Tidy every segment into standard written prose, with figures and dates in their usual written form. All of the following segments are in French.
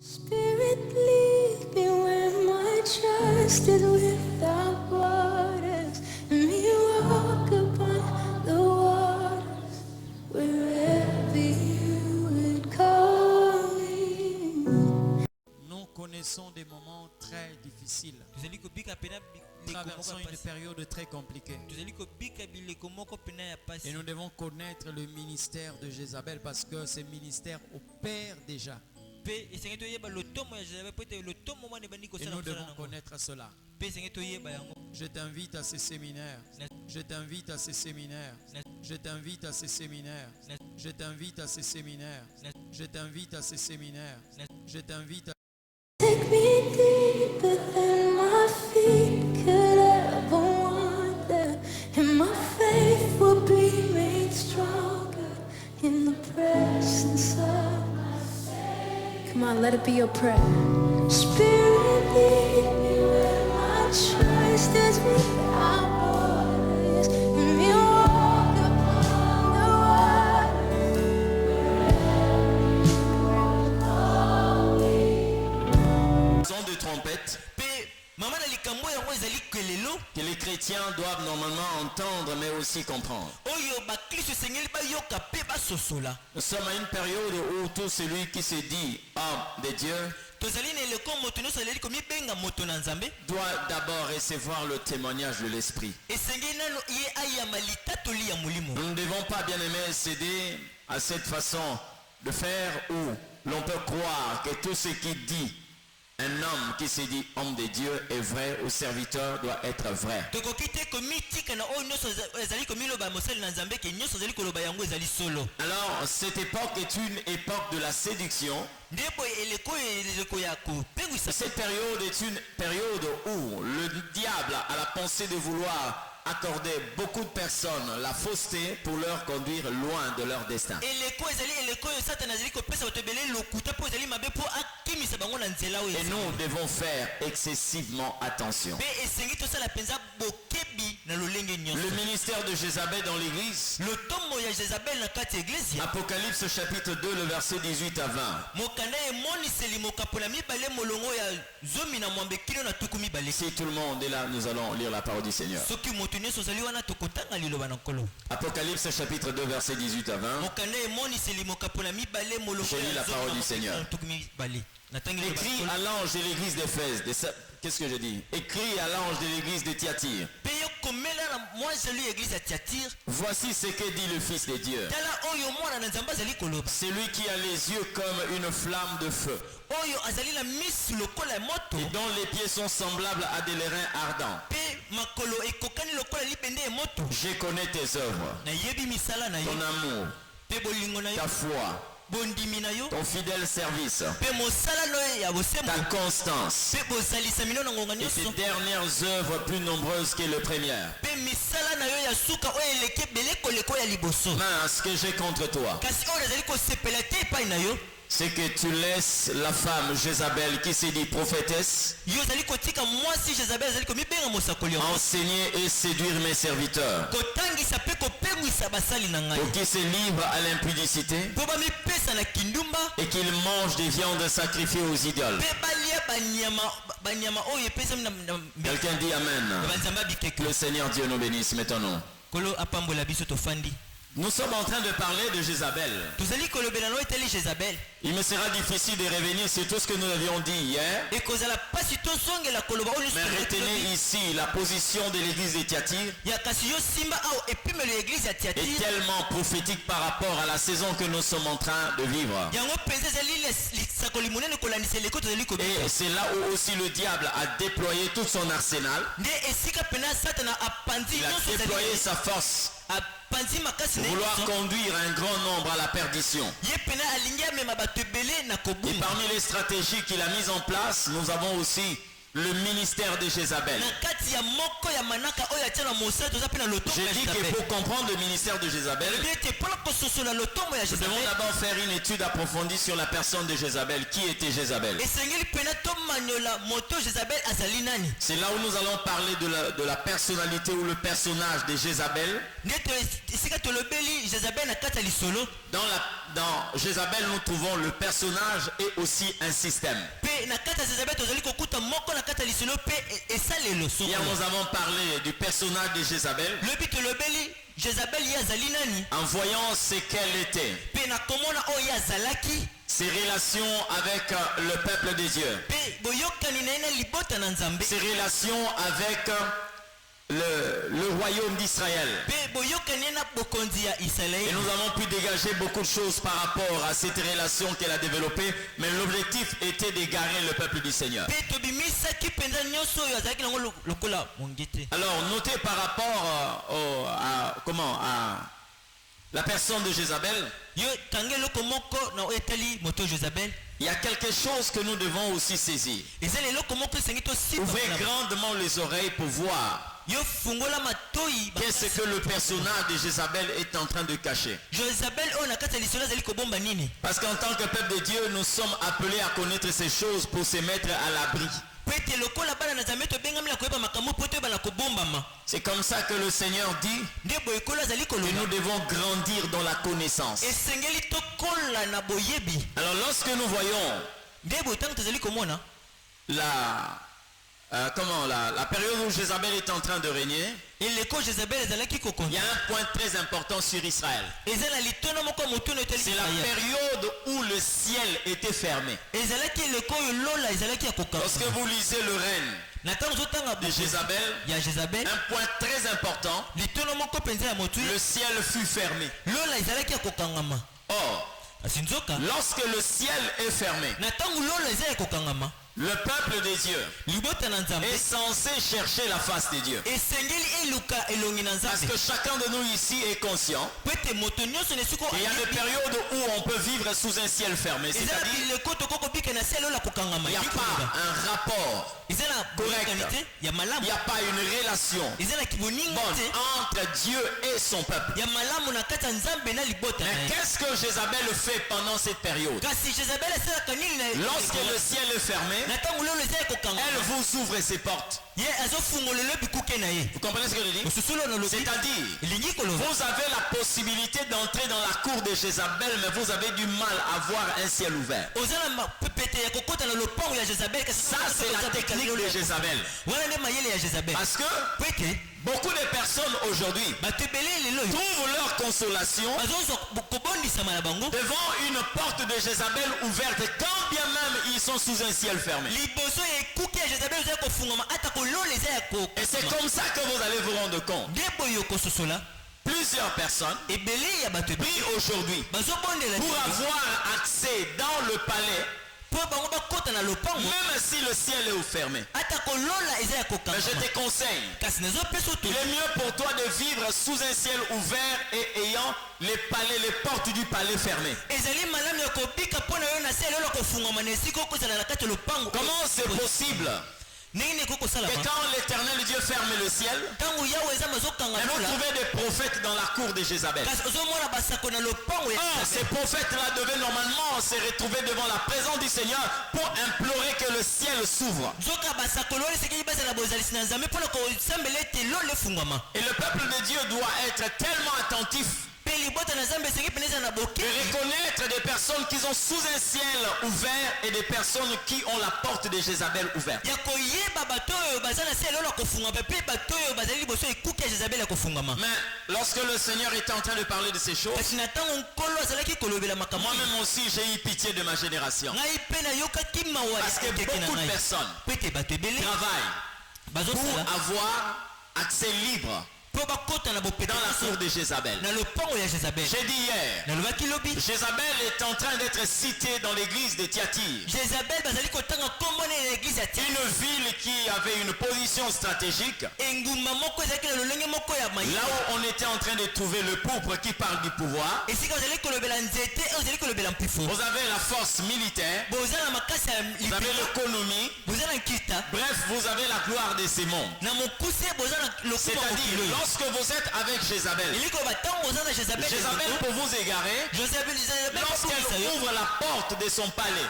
Spirit, lead me where my trust is without borders. Let me walk upon the waters wherever you would call me. Nous connaissons des moments très difficiles. Nous traversons une période très compliquée. Et nous devons connaître le ministère de Jézabel parce que ce ministère opère déjà. Et nous devons connaître cela. Je t'invite à ces séminaires. Je t'invite à ces séminaires. Je t'invite à ces séminaires. Je t'invite à ces séminaires. Je t'invite à ces séminaires. Je t'invite à... Take me deeper than my feet could ever wander, and my faith will be made stronger in the presence of my Savior. Come on, let it be your prayer. Spirit, lead me where my trust is without borders. Let me walk upon the waters wherever you call me. Son de trompette que les chrétiens doivent normalement entendre mais aussi comprendre. Nous sommes à une période où tout celui qui se dit homme de Dieu doit d'abord recevoir le témoignage de l'Esprit. Nous ne devons pas, bien aimés, céder à cette façon de faire où l'on peut croire que tout ce qui dit un homme qui se dit homme de Dieu est vrai ou serviteur doit être vrai. Alors cette époque est une époque de la séduction. Cette période est une période où le diable a la pensée de vouloir accorder beaucoup de personnes la fausseté pour leur conduire loin de leur destin. Et nous devons faire excessivement attention. Le ministère de Jézabel dans l'église, Apocalypse chapitre 2, le verset 18 à 20. Si tout le monde est là, nous allons lire la parole du Seigneur. Apocalypse chapitre 2, verset 18 à 20. Je lis la parole du Seigneur. Écrit à l'ange de l'église d'Éphèse. Qu'est-ce que je dis? Écrit à l'ange de l'église de Thyatire. Voici ce que dit le Fils de Dieu. Celui qui a les yeux comme une flamme de feu et dont les pieds sont semblables à des lérins ardents. Je connais tes œuvres, ton amour, ta foi, ton fidèle service, ta constance et tes dernières œuvres plus nombreuses que les premières. Mais ce que j'ai contre toi, c'est que tu laisses la femme Jézabel qui se dit prophétesse enseigner et séduire mes serviteurs pour qu'ils se livrent à l'impudicité et qu'ils mangent des viandes sacrifiées aux idoles. Quelqu'un dit Amen. Que le Seigneur Dieu nous bénisse maintenant. Nous sommes en train de parler de Jézabel. Il me sera difficile de revenir sur tout ce que nous avions dit hier. Mais retenez ici la position de l'église de Thyatire est tellement prophétique par rapport à la saison que nous sommes en train de vivre. Et c'est là où aussi le diable a déployé tout son arsenal. Il a déployé sa force pour vouloir conduire un grand nombre à la perdition. Et parmi les stratégies qu'il a mises en place, nous avons aussi le ministère de Jézabel. J'ai dit que pour comprendre le ministère de Jézabel, nous devons d'abord faire une étude approfondie sur la personne de Jézabel. Qui était Jézabel? C'est là où nous allons parler de la personnalité ou le personnage de Jézabel. Dans Jézabel, nous trouvons le personnage et aussi un système. Hier, nous avons parlé du personnage de Jézabel en voyant ce qu'elle était, ses relations avec le peuple de Dieu, ses relations avec le royaume d'Israël. Et nous avons pu dégager beaucoup de choses par rapport à cette relation qu'elle a développée, mais l'objectif était d'égarer le peuple du Seigneur. Alors notez par rapport à la personne de Jézabel, il y a quelque chose que nous devons aussi saisir. Ouvrez grandement les oreilles pour voir qu'est-ce que le personnage de Jézabel est en train de cacher. Parce qu'en tant que peuple de Dieu, nous sommes appelés à connaître ces choses pour se mettre à l'abri. C'est comme ça que le Seigneur dit que nous devons grandir dans la connaissance. Alors lorsque nous voyons la période où Jézabel est en train de régner, il y a un point très important sur Israël. C'est la période où le ciel était fermé. Lorsque vous lisez le règne de Jézabel, un point très important, le ciel fut fermé. Or, lorsque le ciel est fermé, le peuple de Dieu est censé chercher la face de Dieu. Parce que chacun de nous ici est conscient qu'il y a des périodes où on peut vivre sous un ciel fermé. C'est-à-dire il n'y a pas un rapport correct. Il n'y a pas une relation bonne entre Dieu et son peuple. Mais qu'est-ce que Jézabel fait pendant cette période? Lorsque le ciel est fermé, elle vous ouvre ses portes. Vous comprenez ce que je dis? C'est-à-dire, vous avez la possibilité d'entrer dans la cour de Jézabel, mais vous avez du mal à voir un ciel ouvert. Ça, c'est la technique de Jézabel. Parce que beaucoup de personnes aujourd'hui trouvent leur consolation devant une porte de Jézabel ouverte, quand bien même ils sont sous un ciel fermé. Et c'est comme ça que vous allez vous rendre compte. Plusieurs personnes prient aujourd'hui pour avoir accès dans le palais, même si le ciel est fermé. Mais je te conseille, il est mieux pour toi de vivre sous un ciel ouvert et ayant les portes du palais fermées. Comment c'est possible que quand l'Éternel Dieu ferme le ciel, et vous trouvez des prophètes dans la cour de Jézabel? Ces prophètes-là devaient normalement se retrouver devant la présence du Seigneur pour implorer que le ciel s'ouvre. Et le peuple de Dieu doit être tellement attentif et reconnaître des personnes qui sont sous un ciel ouvert et des personnes qui ont la porte de Jézabel ouverte. Mais lorsque le Seigneur était en train de parler de ces choses, moi-même aussi j'ai eu pitié de ma génération. Parce que beaucoup de personnes travaillent pour avoir accès libre dans la cour de Jézabel. J'ai dit hier, Jézabel est en train d'être citée dans l'église de Thyatire. Une ville qui avait une position stratégique. Là où on était en train de trouver le pourpre qui parle du pouvoir. Vous avez la force militaire. Vous avez l'économie. Vous Bref, vous avez la gloire de ces mondes. C'est-à-dire, lorsque vous êtes avec Jézabel, Jézabel pour vous égarer, lorsqu'elle ouvre la porte de son palais,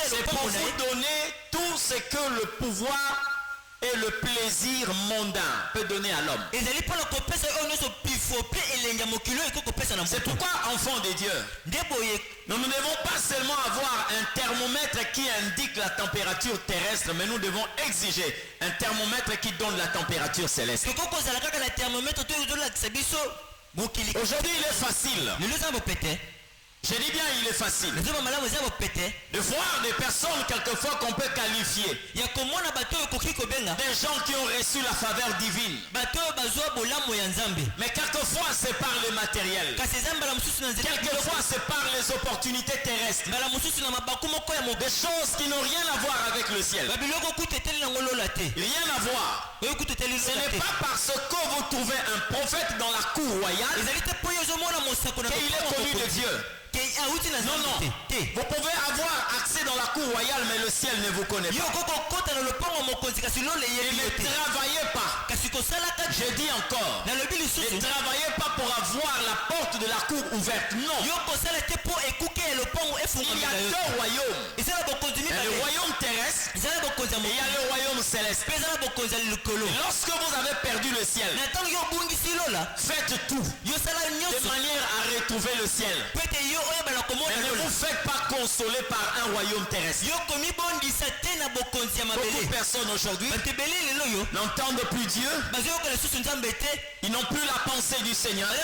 c'est pour vous donner tout ce que le pouvoir et le plaisir mondain peut donner à l'homme. C'est pourquoi, enfants de Dieu, nous ne devons pas seulement avoir un thermomètre qui indique la température terrestre, mais nous devons exiger un thermomètre qui donne la température céleste. Aujourd'hui, il est facile. Je dis bien, il est facile de voir des personnes quelquefois qu'on peut qualifier des gens qui ont reçu la faveur divine. Mais quelquefois c'est par le matériel. Quelquefois c'est par les opportunités terrestres. Des choses qui n'ont rien à voir avec le ciel. Rien à voir. Ce n'est pas parce que vous trouvez un prophète dans la cour royale qu'il est connu de Dieu. Non, non. Vous pouvez avoir accès dans la cour royale, mais le ciel ne vous connaît pas. Et ne travaillez pas. Je dis encore, ne travaillez pas pour avoir la porte de la cour ouverte. Non. Il y a deux royaumes. Il y a le royaume terrestre et il y a le royaume céleste. Et lorsque vous avez perdu le ciel, faites tout de manière à retrouver le ciel. Mais ne vous faites pas consoler par un royaume terrestre. Beaucoup de personnes aujourd'hui n'entendent plus Dieu. Ils n'ont plus la pensée du Seigneur. Il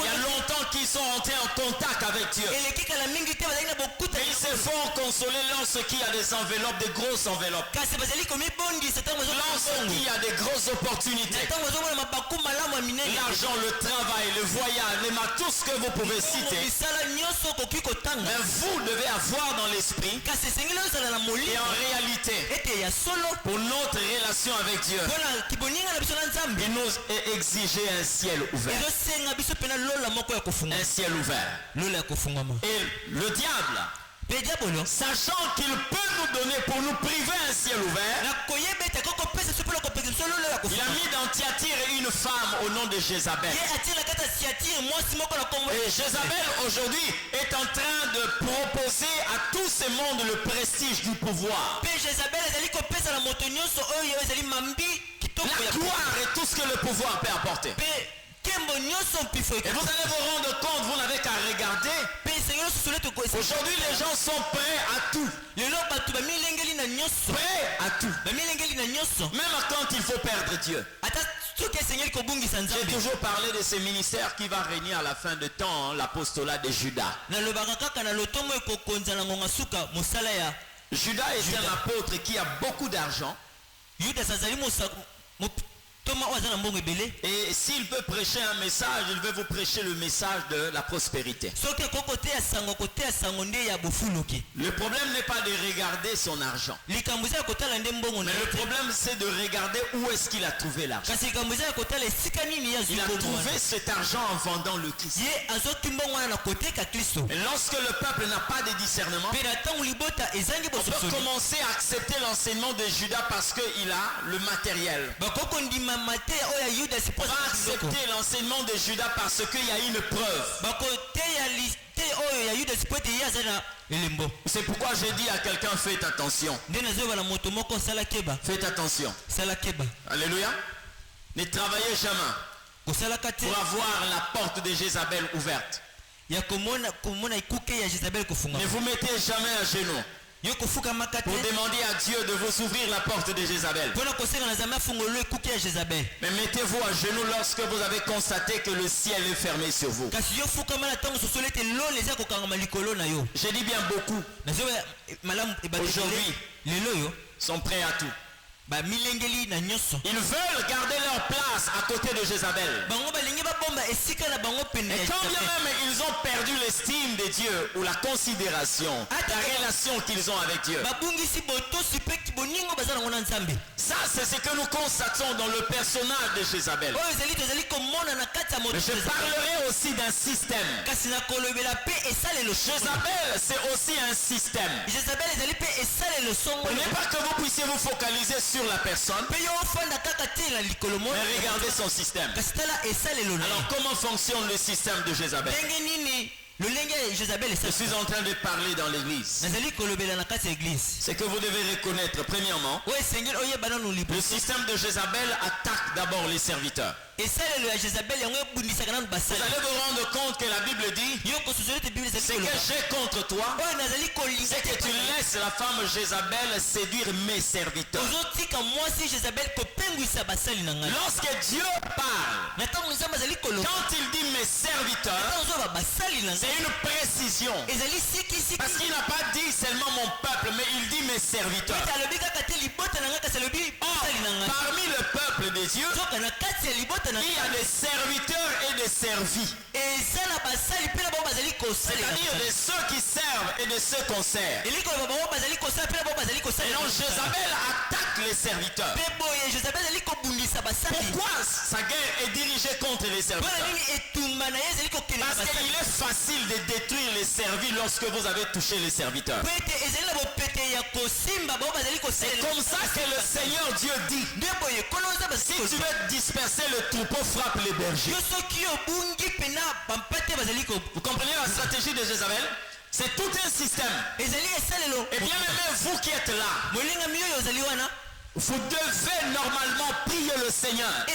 y a longtemps qu'ils sont entrés en contact avec Dieu. Et ils se font consoler lorsqu'il y a des enveloppes, des grosses enveloppes. Lorsqu'il y a des grosses opportunités. L'argent, le travail, le voyage, tout ce que vous pouvez citer. Mais vous devez avoir dans l'esprit et en réalité pour notre relation avec Dieu, il nous exiger un ciel ouvert. Un ciel ouvert. Et le diable, sachant qu'il peut nous donner pour nous priver un ciel ouvert, il a mis dans Thyatire une femme au nom de Jézabel. Et Jézabel aujourd'hui est en train de proposer à tout ce monde le prestige du pouvoir. La gloire et tout ce que le pouvoir peut apporter. Et vous allez vous rendre compte, vous n'avez qu'à regarder. Aujourd'hui les gens sont prêts à tout. Prêts à tout. Même quand il faut perdre Dieu. J'ai toujours parlé de ce ministère qui va régner à la fin de temps, l'apostolat de Judas. Judas est un apôtre qui a beaucoup d'argent. Et s'il peut prêcher un message, il veut vous prêcher le message de la prospérité. Le problème n'est pas de regarder son argent. Mais le problème c'est de regarder où est-ce qu'il a trouvé l'argent. Il a trouvé cet argent en vendant le Christ. Et lorsque le peuple n'a pas de discernement, on peut commencer à accepter l'enseignement de Judas parce qu'il a le matériel. On va accepter l'enseignement de Judas parce qu'il y a une preuve. C'est pourquoi j'ai dit à quelqu'un, faites attention. Faites attention. Alléluia. Ne travaillez jamais pour avoir la porte de Jézabel ouverte. Ne vous mettez jamais à genoux pour demander à Dieu de vous ouvrir la porte de Jézabel. Mais mettez-vous à genoux lorsque vous avez constaté que le ciel est fermé sur vous. J'ai dit bien beaucoup. Aujourd'hui, sont prêts à tout. Ils veulent garder leur place à côté de Jézabel. Et quand bien même ils ont perdu l'estime de Dieu ou la considération, la relation qu'ils ont avec Dieu. Ça, c'est ce que nous constatons dans le personnage de Jézabel. Mais je parlerai aussi d'un système. Jézabel, c'est aussi un système. Ce n'est pas que vous puissiez vous focaliser sur la personne, mais regardez son système. Alors comment fonctionne le système de Jézabel? Je suis en train de parler dans l'église. C'est que vous devez reconnaître premièrement, le système de Jézabel attaque d'abord les serviteurs. Vous allez vous rendre compte que la Bible dit, ce que j'ai contre toi, c'est que tu laisses la femme Jézabel séduire mes serviteurs. Lorsque Dieu parle, quand il dit mes serviteurs, c'est une précision. Parce qu'il n'a pas dit seulement mon peuple, mais il dit mes serviteurs. Or, parmi le peuple de Dieu, il y a des serviteurs et des servis. C'est-à-dire de ceux qui servent et de ceux qu'on sert. Et donc Jézabel attaque les serviteurs. Pourquoi sa guerre est dirigée contre les serviteurs? Parce qu'il est facile de détruire les servis lorsque vous avez touché les serviteurs. C'est comme ça que le Seigneur Dieu dit, si tu veux disperser le troupeau, frappe les bergers. Vous comprenez la stratégie de Jézabel? C'est tout un système. Et bien même vous qui êtes là, vous devez normalement prier le Seigneur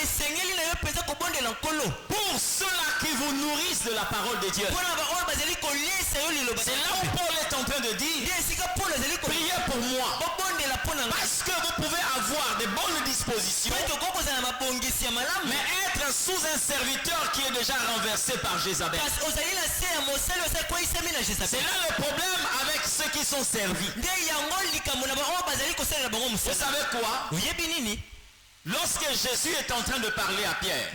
pour ceux-là qui vous nourrissent de la parole de Dieu. C'est là où Paul est en train de dire, priez pour moi, parce que vous pouvez avoir de bonnes dispositions, mais être sous un serviteur qui est déjà renversé par Jézabel. C'est là le problème avec ceux qui sont servis. Vous savez quoi? Lorsque Jésus est en train de parler à Pierre,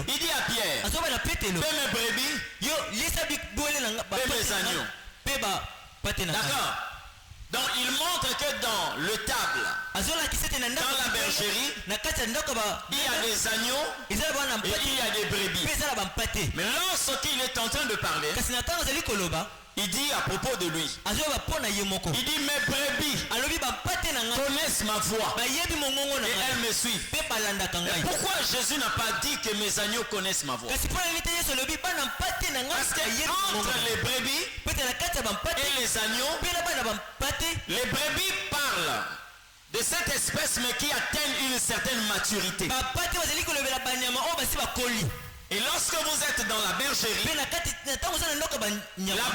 il dit à Pierre, fais mes brebis, fais mes agneaux. D'accord? Donc il montre que dans le table, dans la bergerie, il y a des agneaux et il y a des brebis. Mais lorsqu'il est en train de parler, il dit à propos de lui, il dit mes brebis connaissent ma voix et elles me suivent. Et pourquoi Jésus n'a pas dit que mes agneaux connaissent ma voix? Parce que entre les brebis et les agneaux, les brebis parlent de cette espèce mais qui atteignent une certaine maturité. Et lorsque vous êtes dans la bergerie, la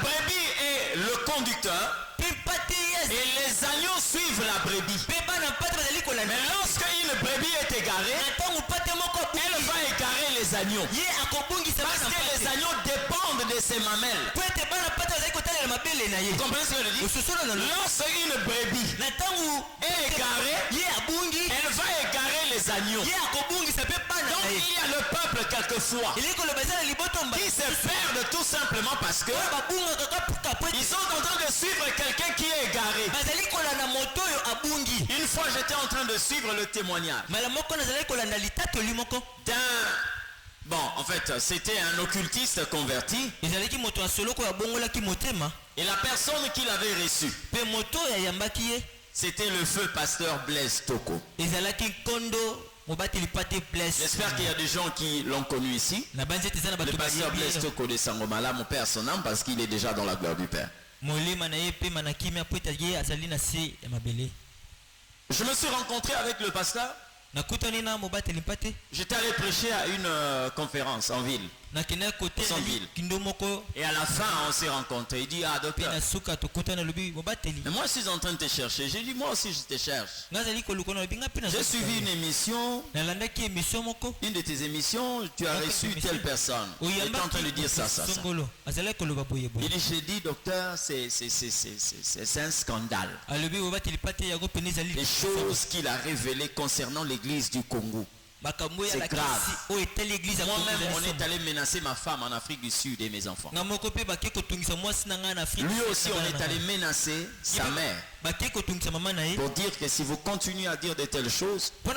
brebis est le conducteur et les agneaux suivent la brebis. Mais lorsque une brebis est égarée, elle va égarer les agneaux. Parce que les agneaux dépendent de ses mamelles. Vous comprenez ce que je dis? Lorsqu'une brebis est égarée, elle va égarer les agneaux. Donc il y a le peuple quelquefois qui se perdent tout simplement parce que ils sont en train de suivre quelqu'un qui est égaré. Une fois j'étais en train de suivre le témoignage d'un... Bon, en fait, c'était un occultiste converti. Et la personne qui l'avait reçu, c'était le feu pasteur Blaise Toko. J'espère qu'il y a des gens qui l'ont connu ici. Le pasteur Blaise Toko de Sangomala, mon père son âme, parce qu'il est déjà dans la gloire du Père. Je me suis rencontré avec le pasteur. J'étais allé prêcher à une conférence en ville. Et à la fin on s'est rencontrés. Il dit docteur, mais moi je suis en train de te chercher. J'ai dit moi aussi je te cherche. J'ai suivi une émission. Une de tes émissions, tu as reçu telle personne. Il est en train de dire ça. Il dit j'ai dit docteur, c'est un scandale. Les choses qu'il a révélées concernant l'église du Congo. C'est grave. Moi-même, on est allé menacer ma femme en Afrique du Sud et mes enfants. Lui aussi, on est allé menacer sa mère pour dire que si vous continuez à dire de telles choses, on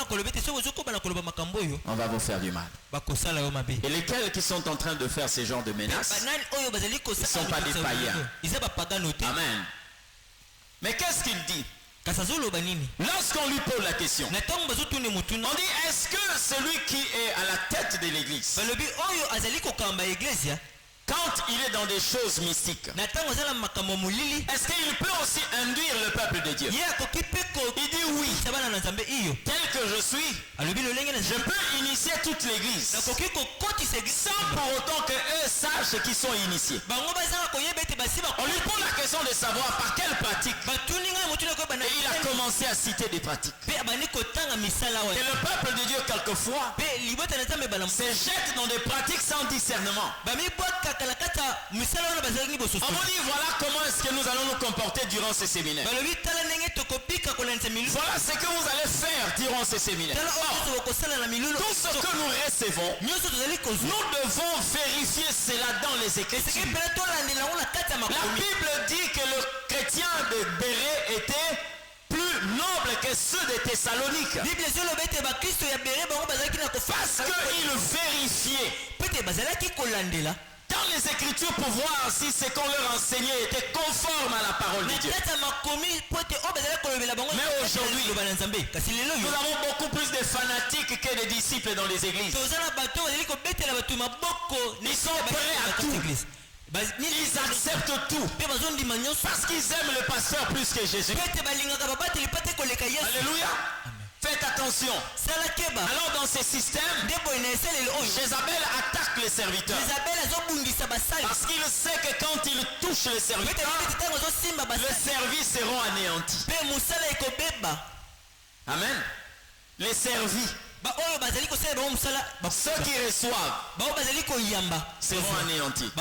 va vous faire du mal. Et lesquels qui sont en train de faire ce genre de menaces, ils ne sont pas des païens. Amen. Mais qu'est-ce qu'il dit? Lorsqu'on lui pose la question, on dit, est-ce que celui qui est à la tête de l'église, quand il est dans des choses mystiques, est-ce qu'il peut aussi induire le peuple de Dieu? Il dit oui. Tel que je suis, je peux initier toute l'église sans pour autant qu'eux sachent qu'ils sont initiés. On lui pose la question de savoir par quelle pratique. Et il a commencé à citer des pratiques. Et le peuple de Dieu quelquefois se jette dans des pratiques sans discernement. On vous dit voilà comment est-ce que nous allons nous comporter durant ces séminaires. Voilà ce que vous allez faire durant ces séminaires. Tout ce que nous recevons, nous devons vérifier cela dans les Écritures. La Bible dit que le chrétien de Bérée était plus noble que ceux de Thessalonique. Parce qu'il vérifiait dans les Écritures pour voir si ce qu'on leur enseignait était conforme à la parole de Dieu. Mais aujourd'hui, nous avons beaucoup plus de fanatiques que de disciples dans les églises. Ils sont prêts à tout. Ils acceptent tout parce qu'ils aiment le pasteur plus que Jésus. Alléluia. Faites attention. Alors dans ces systèmes, Jézabel attaque les serviteurs. Parce qu'il sait que quand il touche les serviteurs, les services seront anéantis. Amen. Les servis. Ceux qui reçoivent seront anéantis.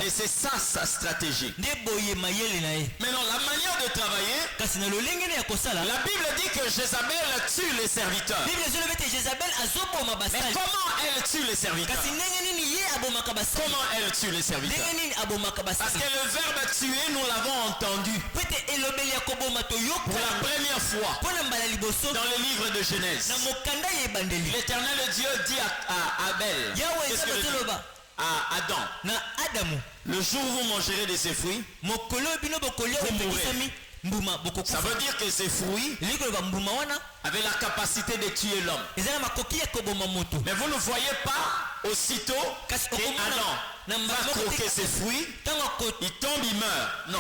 Et c'est ça sa stratégie. Maintenant, la manière de travailler, la Bible dit que Jézabel tue les serviteurs. Mais comment elle tue les serviteurs? Comment elle tue les serviteurs? Parce que le verbe tuer, nous l'avons entendu pour la première fois dans le livre de Genèse. L'Éternel Dieu dit à Abel, à Adam, le jour où vous mangerez de ces fruits, vous mourrez. Ça veut dire que ces fruits avaient la capacité de tuer l'homme. Mais vous ne voyez pas aussitôt qu'Adam va croquer ces fruits, il tombe, il meurt. Non.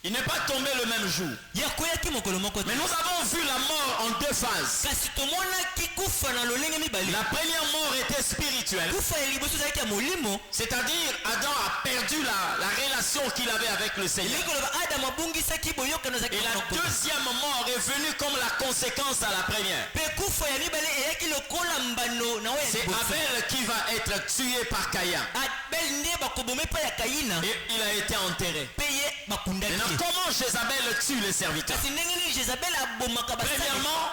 Il n'est pas tombé le même jour. Mais nous avons vu la mort en deux phases. La première mort était spirituelle. C'est-à-dire Adam a perdu la relation qu'il avait avec le Seigneur. Et la deuxième mort est venue comme la conséquence à la première. C'est Abel qui va être tué par Caïn. Et il a été enterré. Maintenant, comment Jézabel tue les serviteurs? Premièrement,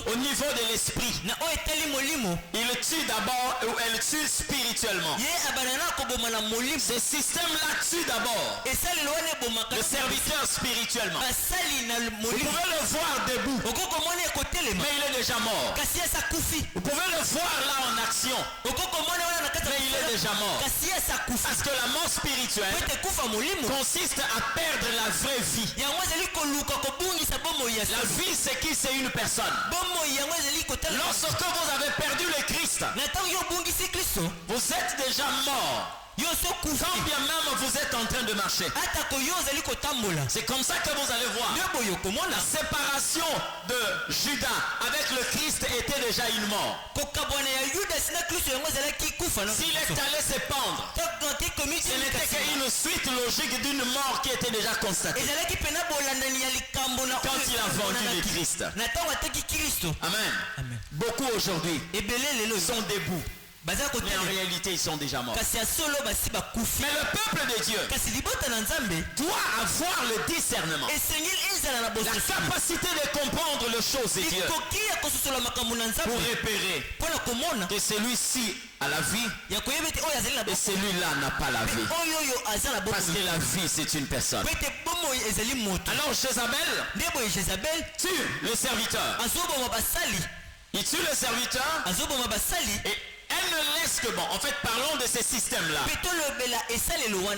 au niveau de l'esprit, il tue d'abord, ou elle tue spirituellement. Ce système-là tue d'abord le serviteur spirituellement. Vous pouvez le voir debout, mais il est déjà mort. Vous pouvez le voir là en action, mais il est déjà mort. Parce que la mort spirituelle consiste à perdre la vraie vie. La vie, c'est qui? C'est une personne. Lorsque vous avez perdu le Christ, vous êtes déjà mort. Quand bien même vous êtes en train de marcher. C'est comme ça que vous allez voir. La séparation de Judas avec le Christ était déjà une mort. S'il est allé se pendre, ce n'était qu'une suite logique d'une mort qui était déjà constatée quand il a vendu le Christ. Amen. Beaucoup aujourd'hui sont debout. Mais en réalité, ils sont déjà morts. Mais le peuple de Dieu doit avoir le discernement, la capacité de comprendre les choses de Dieu pour repérer que celui-ci a la vie et celui-là n'a pas la vie. Parce que la vie, c'est une personne. Alors Jézabel tue le serviteur. Il tue le serviteur et elle ne laisse que bon. En fait, parlons de ces systèmes-là.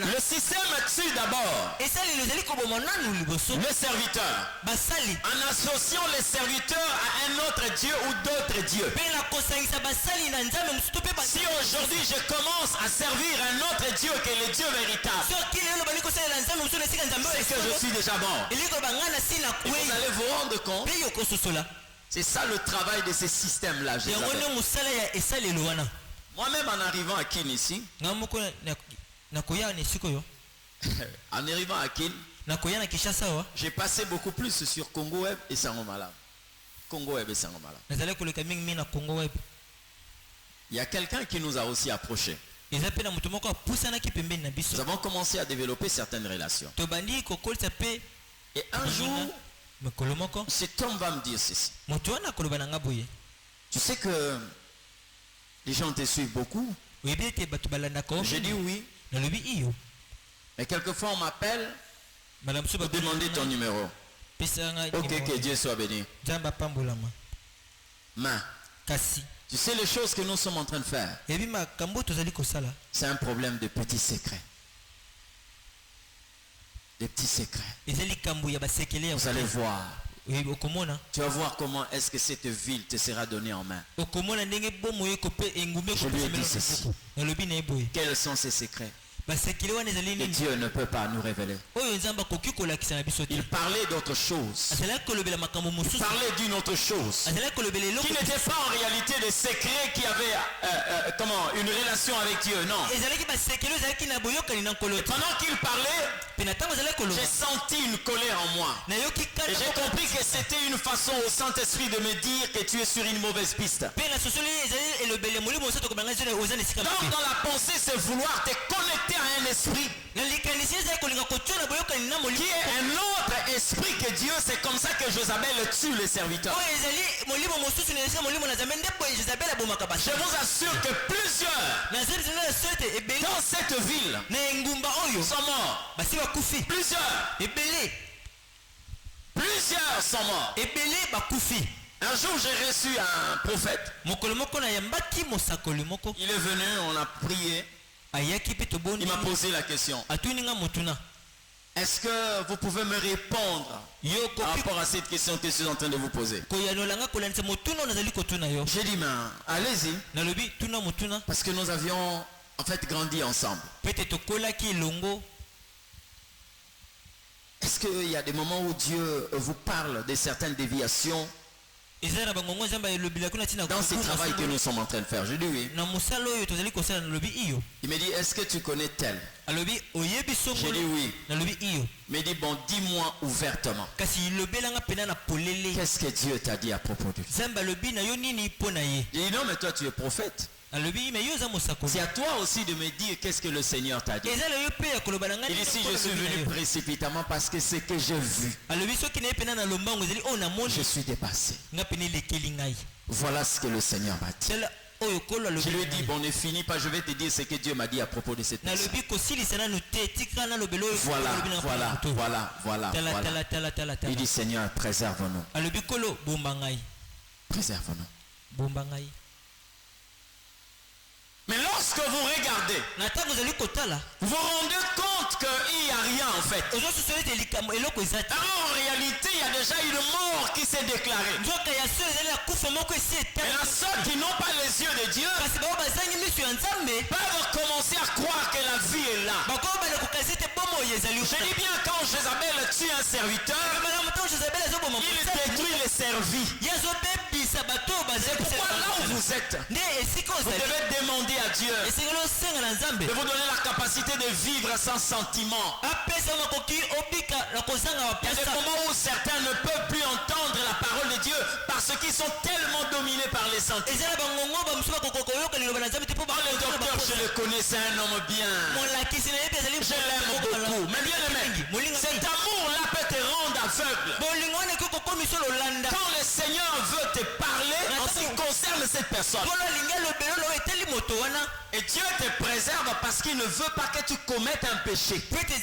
Le système tue d'abord le serviteur en associant les serviteurs à un autre Dieu ou d'autres dieux. Si aujourd'hui je commence à servir un autre Dieu que le Dieu véritable, c'est que je suis déjà mort. Et vous allez vous rendre compte. C'est ça le travail de ces systèmes-là. Moi-même en arrivant à Kin ici, en arrivant à Kin, j'ai passé beaucoup plus sur Congo Web et Sangomala. Congo Web et Sangomala. Il y a quelqu'un qui nous a aussi approchés. Nous avons commencé à développer certaines relations. Et un jour, cet homme va me dire ceci. Tu sais que les gens te suivent beaucoup. J'ai dit oui. Mais quelquefois on m'appelle pour demander ton numéro. Ok, que Dieu soit béni. Mais tu sais les choses que nous sommes en train de faire. C'est un problème de petits secrets. Des petits secrets. Vous allez voir. Tu vas voir comment est-ce que cette ville te sera donnée en main. Je lui ai dit ceci. Quels sont ces secrets que Dieu ne peut pas nous révéler? Il parlait d'autre chose. Il parlait d'une autre chose qui n'était pas en réalité des secrets qui avaient une relation avec Dieu. Non. Et pendant qu'il parlait, j'ai senti une colère en moi. Et j'ai compris que c'était une façon au Saint-Esprit de me dire que tu es sur une mauvaise piste. Donc dans la pensée, c'est vouloir te connecter à un esprit qui est un autre esprit que Dieu. C'est comme ça que Jézabel tue les serviteurs. Je vous assure que plusieurs dans cette ville sont morts. Plusieurs sont morts. Un jour j'ai reçu un prophète. Il est venu, on a prié. Il m'a posé la question. Est-ce que vous pouvez me répondre par rapport à cette question que je suis en train de vous poser? J'ai dit, mais allez-y. Parce que nous avions en fait grandi ensemble. Est-ce qu'il y a des moments où Dieu vous parle de certaines déviations dans ce travail que nous sommes en train de faire? Je dis oui. Il me dit, est-ce que tu connais tel? J'ai dit oui. Il me dit, bon, dis-moi ouvertement. Qu'est-ce que Dieu t'a dit à propos de lui? J'ai dit, non, mais toi tu es prophète. C'est à toi aussi de me dire qu'est-ce que le Seigneur t'a dit. Et ici je suis venu précipitamment parce que ce que j'ai vu, je suis dépassé. Voilà ce que le Seigneur m'a dit. Je lui ai dit, bon, ne finis pas, je vais te dire ce que Dieu m'a dit à propos de cette personne. Voilà. Il dit, Seigneur, préserve-nous. Préserve-nous. Mais lorsque vous regardez, vous vous rendez compte qu'il n'y a rien en fait. Alors en réalité, il y a déjà une mort qui s'est déclarée. Et là, ceux qui n'ont pas les yeux de Dieu peuvent commencer à croire que la vie est là. Je dis bien, quand Jézabel tue un serviteur, il détruit les servis. C'est pourquoi là où vous êtes, vous devez demander à Dieu de vous donner la capacité de vivre sans sentiment. Il y a des moments où certains ne peuvent plus entendre la parole de Dieu parce qu'ils sont tellement dominés par les sentiments. Le docteur, je le connais, c'est un homme bien. Je l'aime beaucoup. Mais bien aimé, cet amour-là peut te rendre aveugle. Quand le Seigneur veut te parler en ce qui concerne cette personne, et Dieu te préserve parce qu'il ne veut pas que tu commettes un péché. Lequel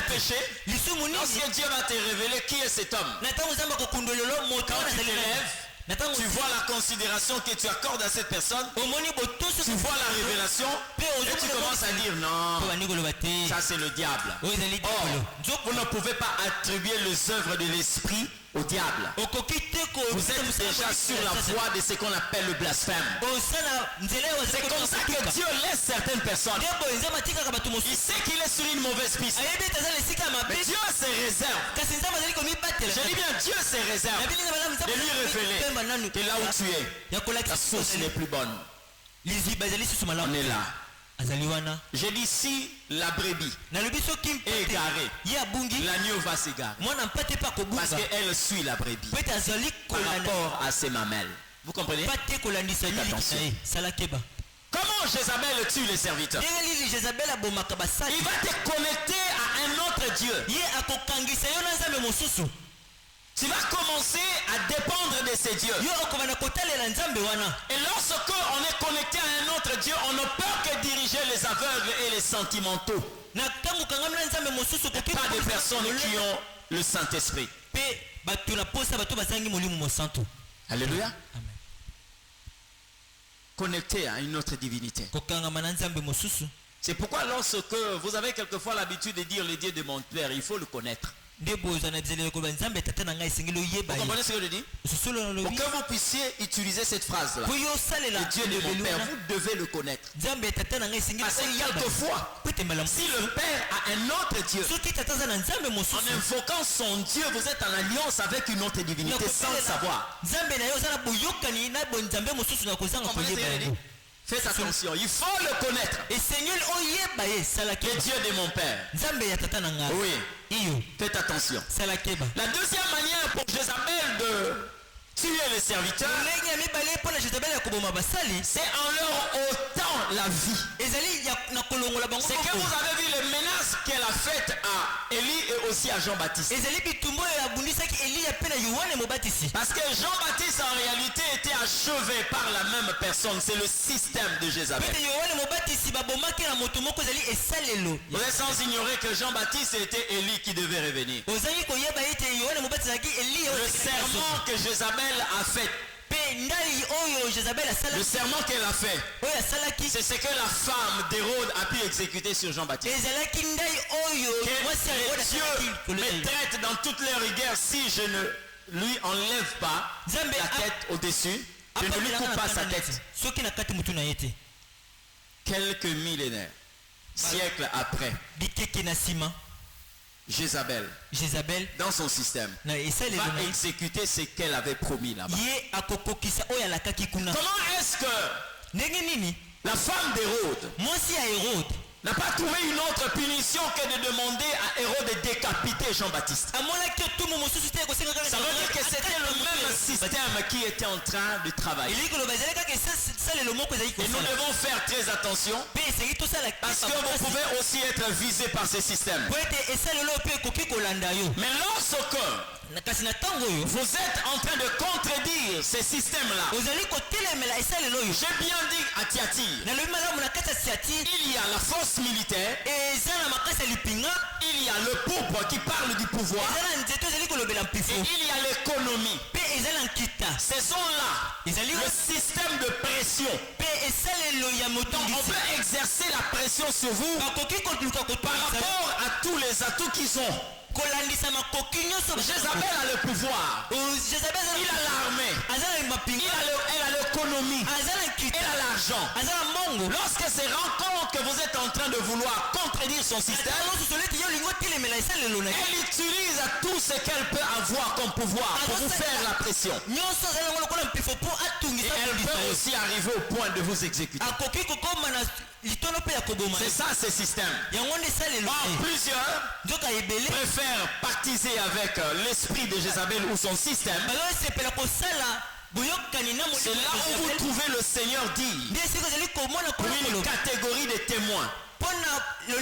péché? Lorsque Dieu va te révéler qui est cet homme, quand tu te lèves, tu vois la considération que tu accordes à cette personne, tu vois la révélation et tu commences à dire non, ça c'est le diable. Or, vous ne pouvez pas attribuer les œuvres de l'esprit au diable. Vous êtes déjà sur la voie de ce qu'on appelle le blasphème. C'est comme ça que Dieu laisse certaines personnes. Il sait qu'il est sur une mauvaise piste. Mais Dieu se réserve. Je dis bien, Dieu se réserve de lui révéler que là où tu es, la source n'est plus bonne. On est là. J'ai dit si la brebis est égarée, l'agneau va s'égarer. Parce qu'elle suit la brebis par rapport à ses mamelles. Vous comprenez? Faites attention. Comment Jézabel tue les serviteurs? Il va te connecter à un autre Dieu. Tu vas commencer à dépendre de ces dieux. Et lorsque on est connecté à un autre Dieu, on ne peut que diriger les aveugles et les sentimentaux. Pas des personnes qui ont le Saint-Esprit. Alléluia. Connecté à une autre divinité. C'est pourquoi lorsque vous avez quelquefois l'habitude de dire le Dieu de mon père, il faut le connaître. Vous comprenez ce que je dis? Pour que vous puissiez utiliser cette phrase-là, le Dieu de mon père, vous devez le connaître. Parce que quelquefois, si le père a un autre Dieu, en invoquant son Dieu, vous êtes en alliance avec une autre divinité sans le savoir. Faites attention, il faut le connaître. Le Dieu de mon père. Oui. Faites attention. La deuxième manière pour Jézabel de tuer les serviteurs, c'est en leur ôtant la vie. C'est que vous avez vu les menaces qu'elle a faites à Élie et aussi à Jean-Baptiste. Parce que Jean-Baptiste en réalité était achevé par la même personne. C'est le système de Jézabel. Vous êtes sans ignorer que Jean-Baptiste était Élie qui devait revenir. Le serment que Jézabel a fait, le serment qu'elle a fait, c'est ce que la femme d'Hérode a pu exécuter sur Jean-Baptiste. Que Dieu me traite dans toute leur rigueur si je ne lui enlève pas la tête au-dessus, je ne lui coupe pas sa tête. Quelques millénaires, siècles après, Jézabel, dans son système, va exécuter ce qu'elle avait promis là-bas. Comment est-ce que la femme d'Hérode n'a pas trouvé une autre punition que de demander à Hérode de décapiter Jean-Baptiste? Ça veut dire que c'était le même système qui était en train de travailler. Et nous devons faire très attention parce que vous pouvez aussi être visé par ce système. Mais lorsque vous êtes en train de contredire ces systèmes-là, j'ai bien dit à Tiati, il y a la force militaire, il y a le pourpre qui parle du pouvoir, et il y a l'économie. Ce sont là le système de pression. Donc on peut exercer la pression sur vous par rapport à tous les atouts qu'ils ont. Jézabel a le pouvoir, il a l'armée, elle a l'économie, elle a l'argent. Lorsque se rend compte que vous êtes en train de vouloir contredire son système, elle utilise tout ce qu'elle peut avoir comme pouvoir pour vous faire la pression. Et elle peut aussi arriver au point de vous exécuter. C'est ça ce système. Plusieurs préfèrent pactiser avec l'esprit de Jézabel ou son système. C'est là où vous trouvez le Seigneur dire pour une catégorie de témoins. Il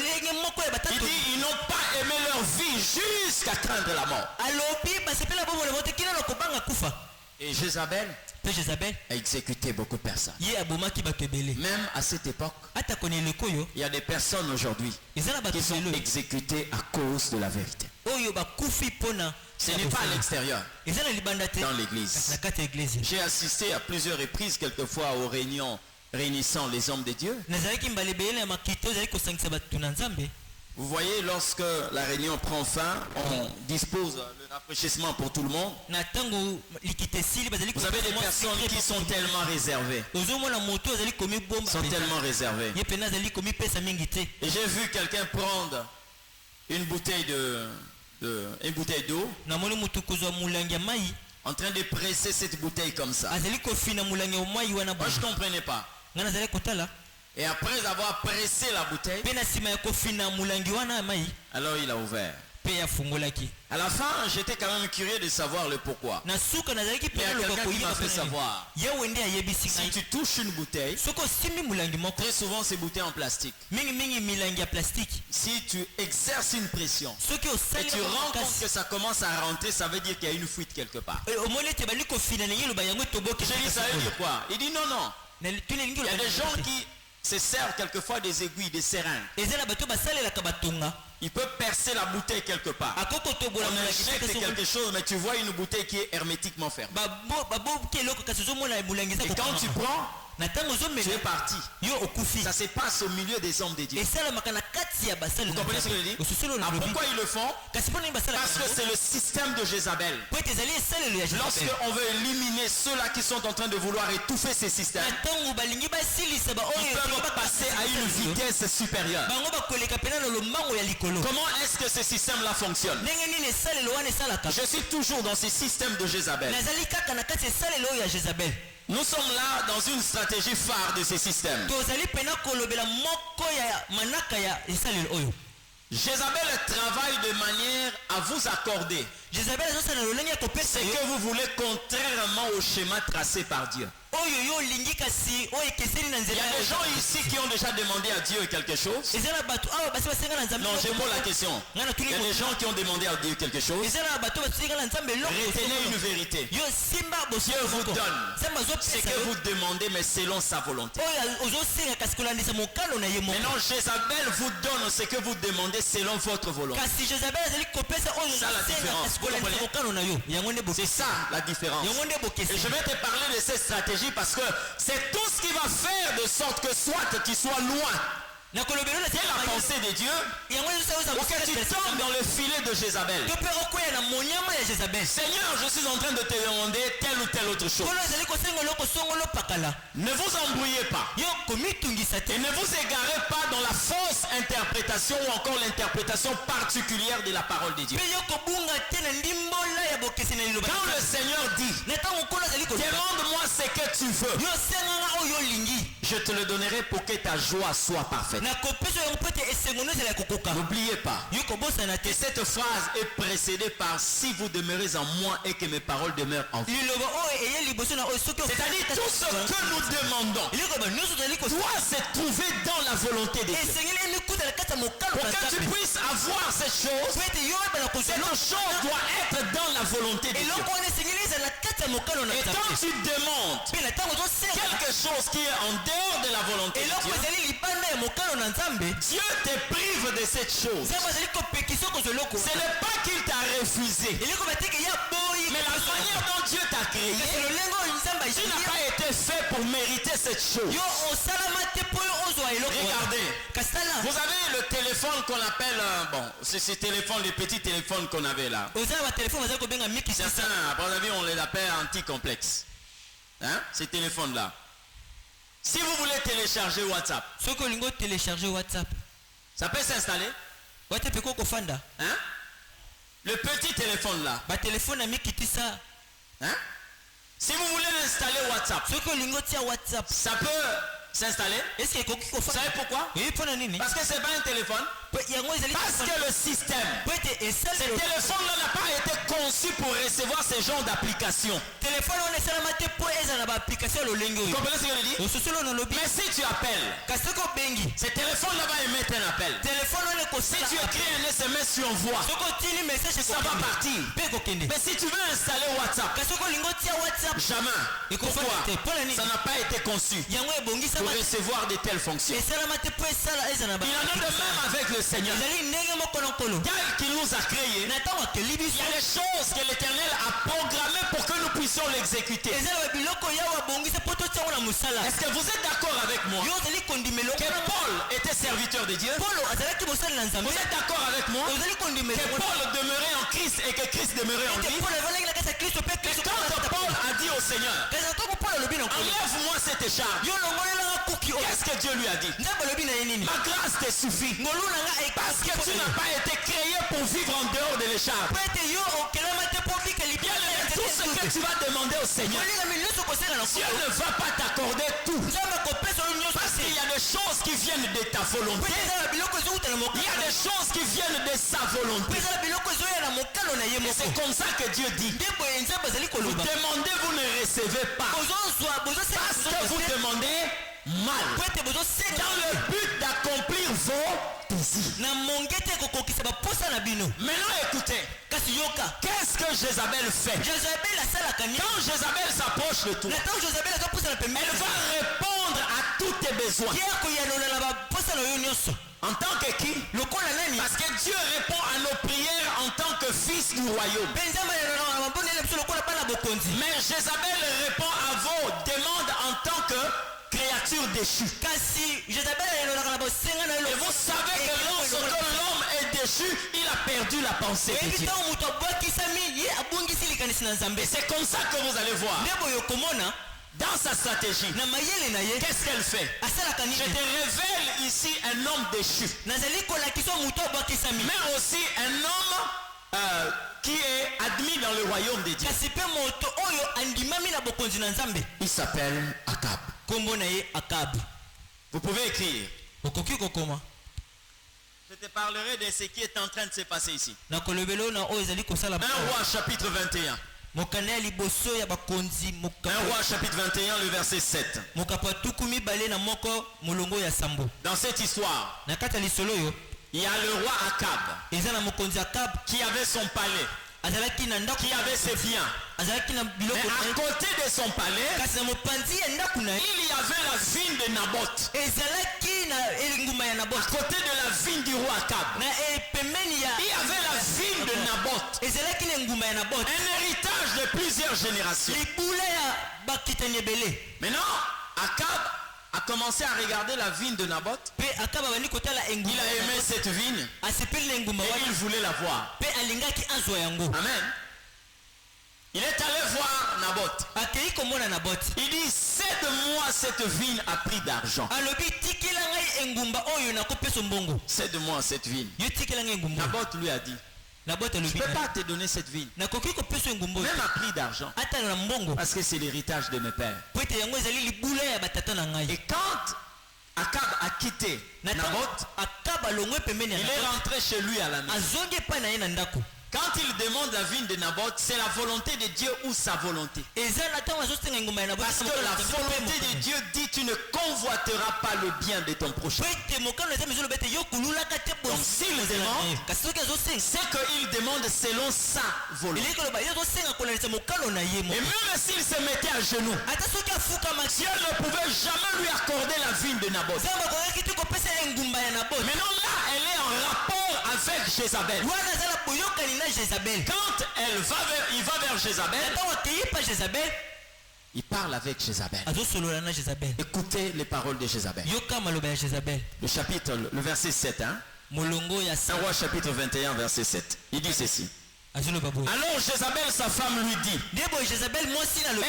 dit ils n'ont pas aimé leur vie jusqu'à craindre la mort. Et Jézabel a exécuté beaucoup de personnes. Même à cette époque, il y a des personnes aujourd'hui qui sont exécutées à cause de la vérité. Ce n'est pas à l'extérieur, dans l'église. J'ai assisté à plusieurs reprises, quelquefois aux réunions réunissant les hommes de Dieu. Vous voyez, lorsque la réunion prend fin, on dispose le rafraîchissement pour tout le monde. Vous avez des personnes qui sont tellement réservées. Sont tellement réservées. Et j'ai vu quelqu'un prendre une bouteille d'eau en train de presser cette bouteille comme ça. Moi, je ne comprenais pas. Et après avoir pressé la bouteille, alors il a ouvert. À la fin, j'étais quand même curieux de savoir le pourquoi. Il y a quelqu'un qui m'a fait savoir. Si tu touches une bouteille, très souvent c'est bouteille en plastique. Si tu exerces une pression et tu rends compte que ça commence à rentrer, ça veut dire qu'il y a une fuite quelque part. J'ai dit, ça veut dire quoi? Il dit non. Il y a des gens qui se servent quelquefois des aiguilles, des seringues. Il peut percer la bouteille quelque part. On injecte quelque chose, mais tu vois une bouteille qui est hermétiquement fermée. Et quand tu prends, tu es parti. Ça se passe au milieu des hommes de Dieu. Vous comprenez ce que je dis? Pourquoi ils le font? Parce que c'est le système de Jézabel. Lorsqu'on veut éliminer ceux-là qui sont en train de vouloir étouffer ces systèmes, ils peuvent passer à une vitesse supérieure. Comment est-ce que ce système-là fonctionne? Je suis toujours dans ce système de Jézabel. Nous sommes là dans une stratégie phare de ce système. Jézabel travaille de manière à vous accorder ce que vous voulez contrairement au schéma tracé par Dieu. Il y a des gens ici qui ont déjà demandé à Dieu quelque chose. Non, je pose la question. Il y a des gens qui ont demandé à Dieu quelque chose. Retenez une vérité. Dieu vous donne ce que vous demandez, mais selon sa volonté. Maintenant, Jézabel vous donne ce que vous demandez selon votre volonté. C'est ça la différence. C'est ça la différence. Et je vais te parler de cette stratégie parce que c'est tout ce qui va faire de sorte que soit tu sois loin de la pensée de Dieu ou que tu tombes dans le filet de Jézabel. Seigneur, je suis en train de te demander telle ou telle autre chose. Ne vous embrouillez pas et ne vous égarez pas dans la fausse interprétation ou encore l'interprétation particulière de la parole de Dieu. Quand le Seigneur dit demande-moi ce que tu veux, je te le donnerai pour que ta joie soit parfaite. N'oubliez pas que cette phrase est précédée par si vous demeurez en moi et que mes paroles demeurent en vous. C'est-à-dire tout ce que nous demandons doit se trouver dans la volonté de Dieu. Pour que tu puisses avoir cette chose doit être dans la volonté de Dieu. Et quand tu demandes quelque chose qui est en dehors de la volonté de Dieu, Dieu te prive de cette chose. Ce n'est pas qu'il t'a refusé, mais la manière dont Dieu t'a créé, tu n'as pas été fait pour mériter cette chose. Regardez, vous avez le téléphone qu'on appelle, c'est ce téléphone, les petits téléphones qu'on avait là. Certains, à mon avis, on les appelle anti-complexes. Hein? Ces téléphones-là. Si vous voulez télécharger WhatsApp, Ça peut s'installer. Hein? Le petit téléphone là. Hein? Si vous voulez installer WhatsApp, ça peut s'installer. Vous savez pourquoi? Parce que c'est pas un téléphone. Parce que le système, ce téléphone-là n'a pas été conçu pour recevoir ce genre d'application. Vous comprenez ce que je dis? Mais si tu appelles, ce téléphone-là va émettre un appel. Si tu écris un SMS, tu envoies. Ça va partir. Mais si tu veux installer WhatsApp, jamais. Pourquoi? Ça n'a pas été conçu pour recevoir de telles fonctions. Il en a de même avec le Seigneur. Tel qu'il nous a créés, il y a des choses que l'Éternel a programmées pour que nous puissions l'exécuter. Est-ce que vous êtes d'accord avec moi que Paul était serviteur de Dieu? Vous êtes d'accord avec moi que Paul demeurait en Christ et que Christ demeurait en lui? Et quand Paul a dit au Seigneur, enlève-moi cette écharpe, qu'est-ce que Dieu lui a dit? Ma grâce te suffit. Parce que tu n'as pas été créé pour vivre en dehors de l'écharpe. Tout ce que tu vas demander au Seigneur, Dieu ne va pas t'accorder tout. Parce qu'il y a des choses qui viennent de ta volonté. Il y a des choses qui viennent de sa volonté. Et c'est comme ça que Dieu dit. Vous demandez, vous ne recevez pas. Parce que vous demandez mal. Dans le but d'accomplir vos désirs. Maintenant écoutez. Qu'est-ce que Jézabel fait? Quand Jézabel s'approche de toi, elle va répondre à tous tes besoins. En tant que qui? Parce que Dieu répond à nos prières en tant que fils du royaume. Mais Jézabel répond à vos demandes en tant que créature déchue. Et vous savez que lorsque l'homme est déchu, il a perdu la pensée de Dieu. Et c'est comme ça que vous allez voir. Dans sa stratégie, qu'est-ce qu'elle fait? Je te révèle ici un homme déchu. Mais aussi un homme qui est admis dans le royaume de Dieu. Il s'appelle Akab. Vous pouvez écrire. Je te parlerai de ce qui est en train de se passer ici. 1 Roi chapitre 21. 1 Roi chapitre 21, le verset 7. Dans cette histoire, il y a le roi Akab qui avait son palais, qui avait ses biens. Mais à côté de son palais, il y avait la vigne de Naboth. À côté de la vigne du roi Akab, il y avait la vigne de Naboth. Un héritage de plusieurs générations. Maintenant, Akab a commencé à regarder la vigne de Naboth. Il a aimé cette vigne et il voulait la voir. Amen. Il est allé voir Naboth. Il dit, cède-moi cette vigne à prix d'argent. Cède-moi cette vigne. Naboth lui a dit, je ne peux pas te donner cette vigne, même à prix d'argent, parce que c'est l'héritage de mes pères. Et quand Akab a quitté Naboth, il est rentré chez lui à la maison. Quand il demande la vigne de Naboth, c'est la volonté de Dieu ou sa volonté. Parce que la volonté de Dieu dit, tu ne convoiteras pas le bien de ton prochain. Donc s'il demande, c'est qu'il demande selon sa volonté. Et même s'il se mettait à genoux, Dieu ne pouvait jamais lui accorder la vigne de Naboth. Maintenant là, elle est en rapport avec Jézabel. Quand il va vers Jézabel, il parle avec Jézabel. Écoutez les paroles de Jézabel. Le verset 7. 1 Roi chapitre 21, verset 7. Il dit ceci. Alors Jézabel, sa femme, lui dit,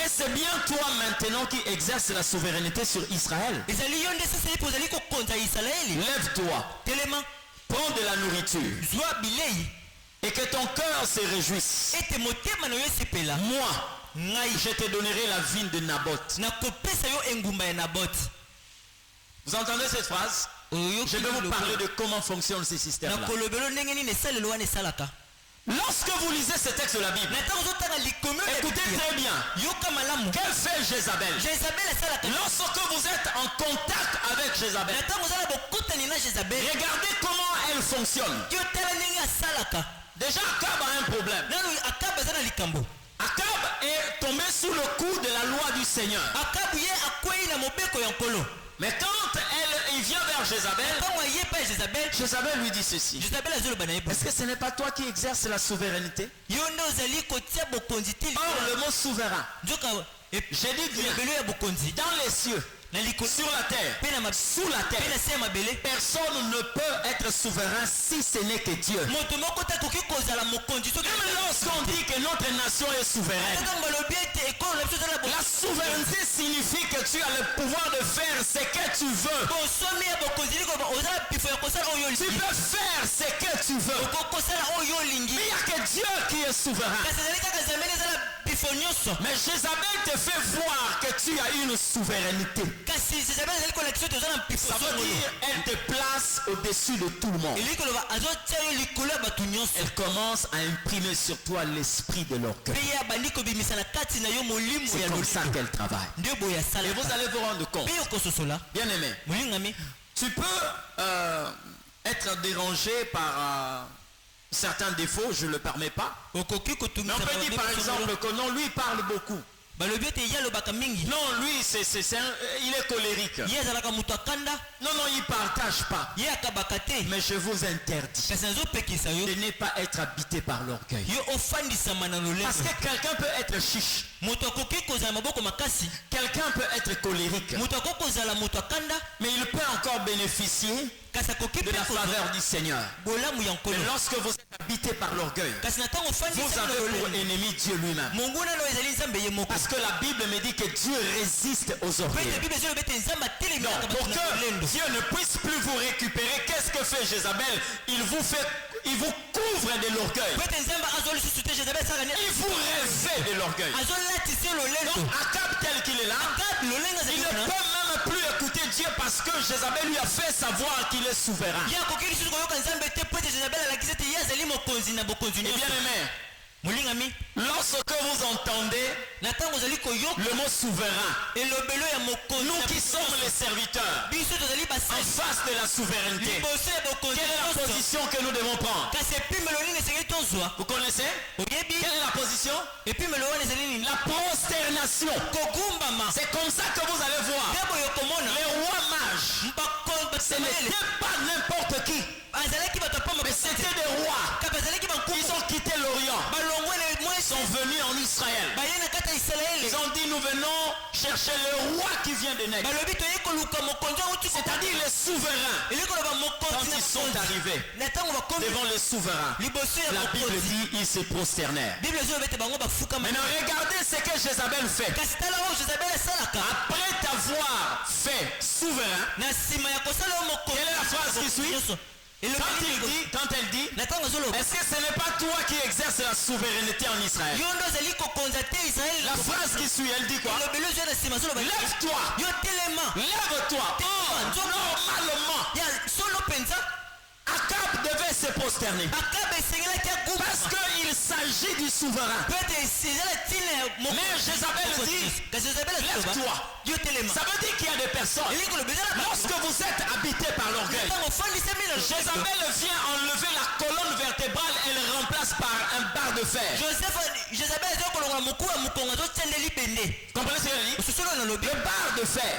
est-ce bien toi maintenant qui exerces la souveraineté sur Israël? Lève-toi prends de la nourriture et que ton cœur se réjouisse. Moi, je te donnerai la vigne de Naboth. Vous entendez cette phrase? Je vais vous parler de comment fonctionne ce système-là. Lorsque vous lisez ce texte de la Bible, écoutez très bien. Que fait Jézabel? Lorsque vous êtes en contact avec Jézabel, regardez comment elle fonctionne. Déjà, Akab a un problème. Akab est tombé sous le coup de la loi du Seigneur. Mais quand il vient vers Jézabel, Jézabel lui dit ceci. Est-ce que ce n'est pas toi qui exerces la souveraineté? Or, le mot souverain, j'ai dit bien, dans les cieux, sur la terre, sous la terre, personne ne peut être souverain si ce n'est que Dieu. Même lorsqu'on dit que notre nation est souveraine, la souveraineté signifie que tu as le pouvoir de faire ce que tu veux. Tu peux faire ce que tu veux. Il n'y a que Dieu qui est souverain. Mais Jézabel te fait voir que tu as une souveraineté. Ça veut dire elle te place au-dessus de tout le monde. Elle commence à imprimer sur toi l'esprit de l'orgueil. C'est comme ça qu'elle travaille. Et vous allez vous rendre compte. Bien aimé, tu peux être dérangé par certains défauts, je ne le permets pas. Mais on peut dire par exemple que non, lui il parle beaucoup. Non, lui, il est colérique. Non, il ne partage pas. Mais je vous interdis de ne pas être habité par l'orgueil. Parce que quelqu'un peut être chiche. Quelqu'un peut être colérique. Mais il peut encore bénéficier de la faveur du Seigneur. Mais lorsque vous êtes habité par l'orgueil, vous avez pour ennemi Dieu lui-même. Parce que la Bible me dit que Dieu résiste aux orgueils. Non, pour que Dieu ne puisse plus vous récupérer, qu'est-ce que fait Jézabel? Il vous couvre de l'orgueil. Il vous revêt de l'orgueil. Donc Akab tel qu'il est là, il ne peut même plus écouter Dieu parce que Jézabel lui a fait savoir qu'il est souverain. Et bien aimé, lorsque vous entendez le mot souverain, nous qui sommes les serviteurs en face de la souveraineté, quelle est la position que nous devons prendre? Vous connaissez? Quelle est la position? La prosternation. C'est comme ça que vous allez voir les rois mages. Ce n'était pas n'importe qui, mais c'était des rois. Ils ont quitté l'Orient, ils sont venus en Israël. Ils ont dit nous venons chercher le roi qui vient de naître, c'est-à-dire les souverains. Quand ils sont arrivés devant les souverains, la Bible dit ils se prosternèrent. Maintenant regardez ce que Jézabel fait. Après t'avoir fait souverain, quelle est la phrase qui suit? Quand elle dit, est-ce que ce n'est pas toi qui exerces la souveraineté en Israël? La phrase qui suit, elle dit quoi? Lève-toi. Lève-toi. Normalement, Akab devait se prosterner parce qu'il s'agit du souverain. Mais Jézabel dit, lève-toi. Ça veut dire qu'il y a des personnes, lorsque vous êtes habité par l'orgueil, Jézabel vient enlever la colonne vertébrale et le remplace par un bar de fer. Comprenez ce que je dis? Le bar de fer.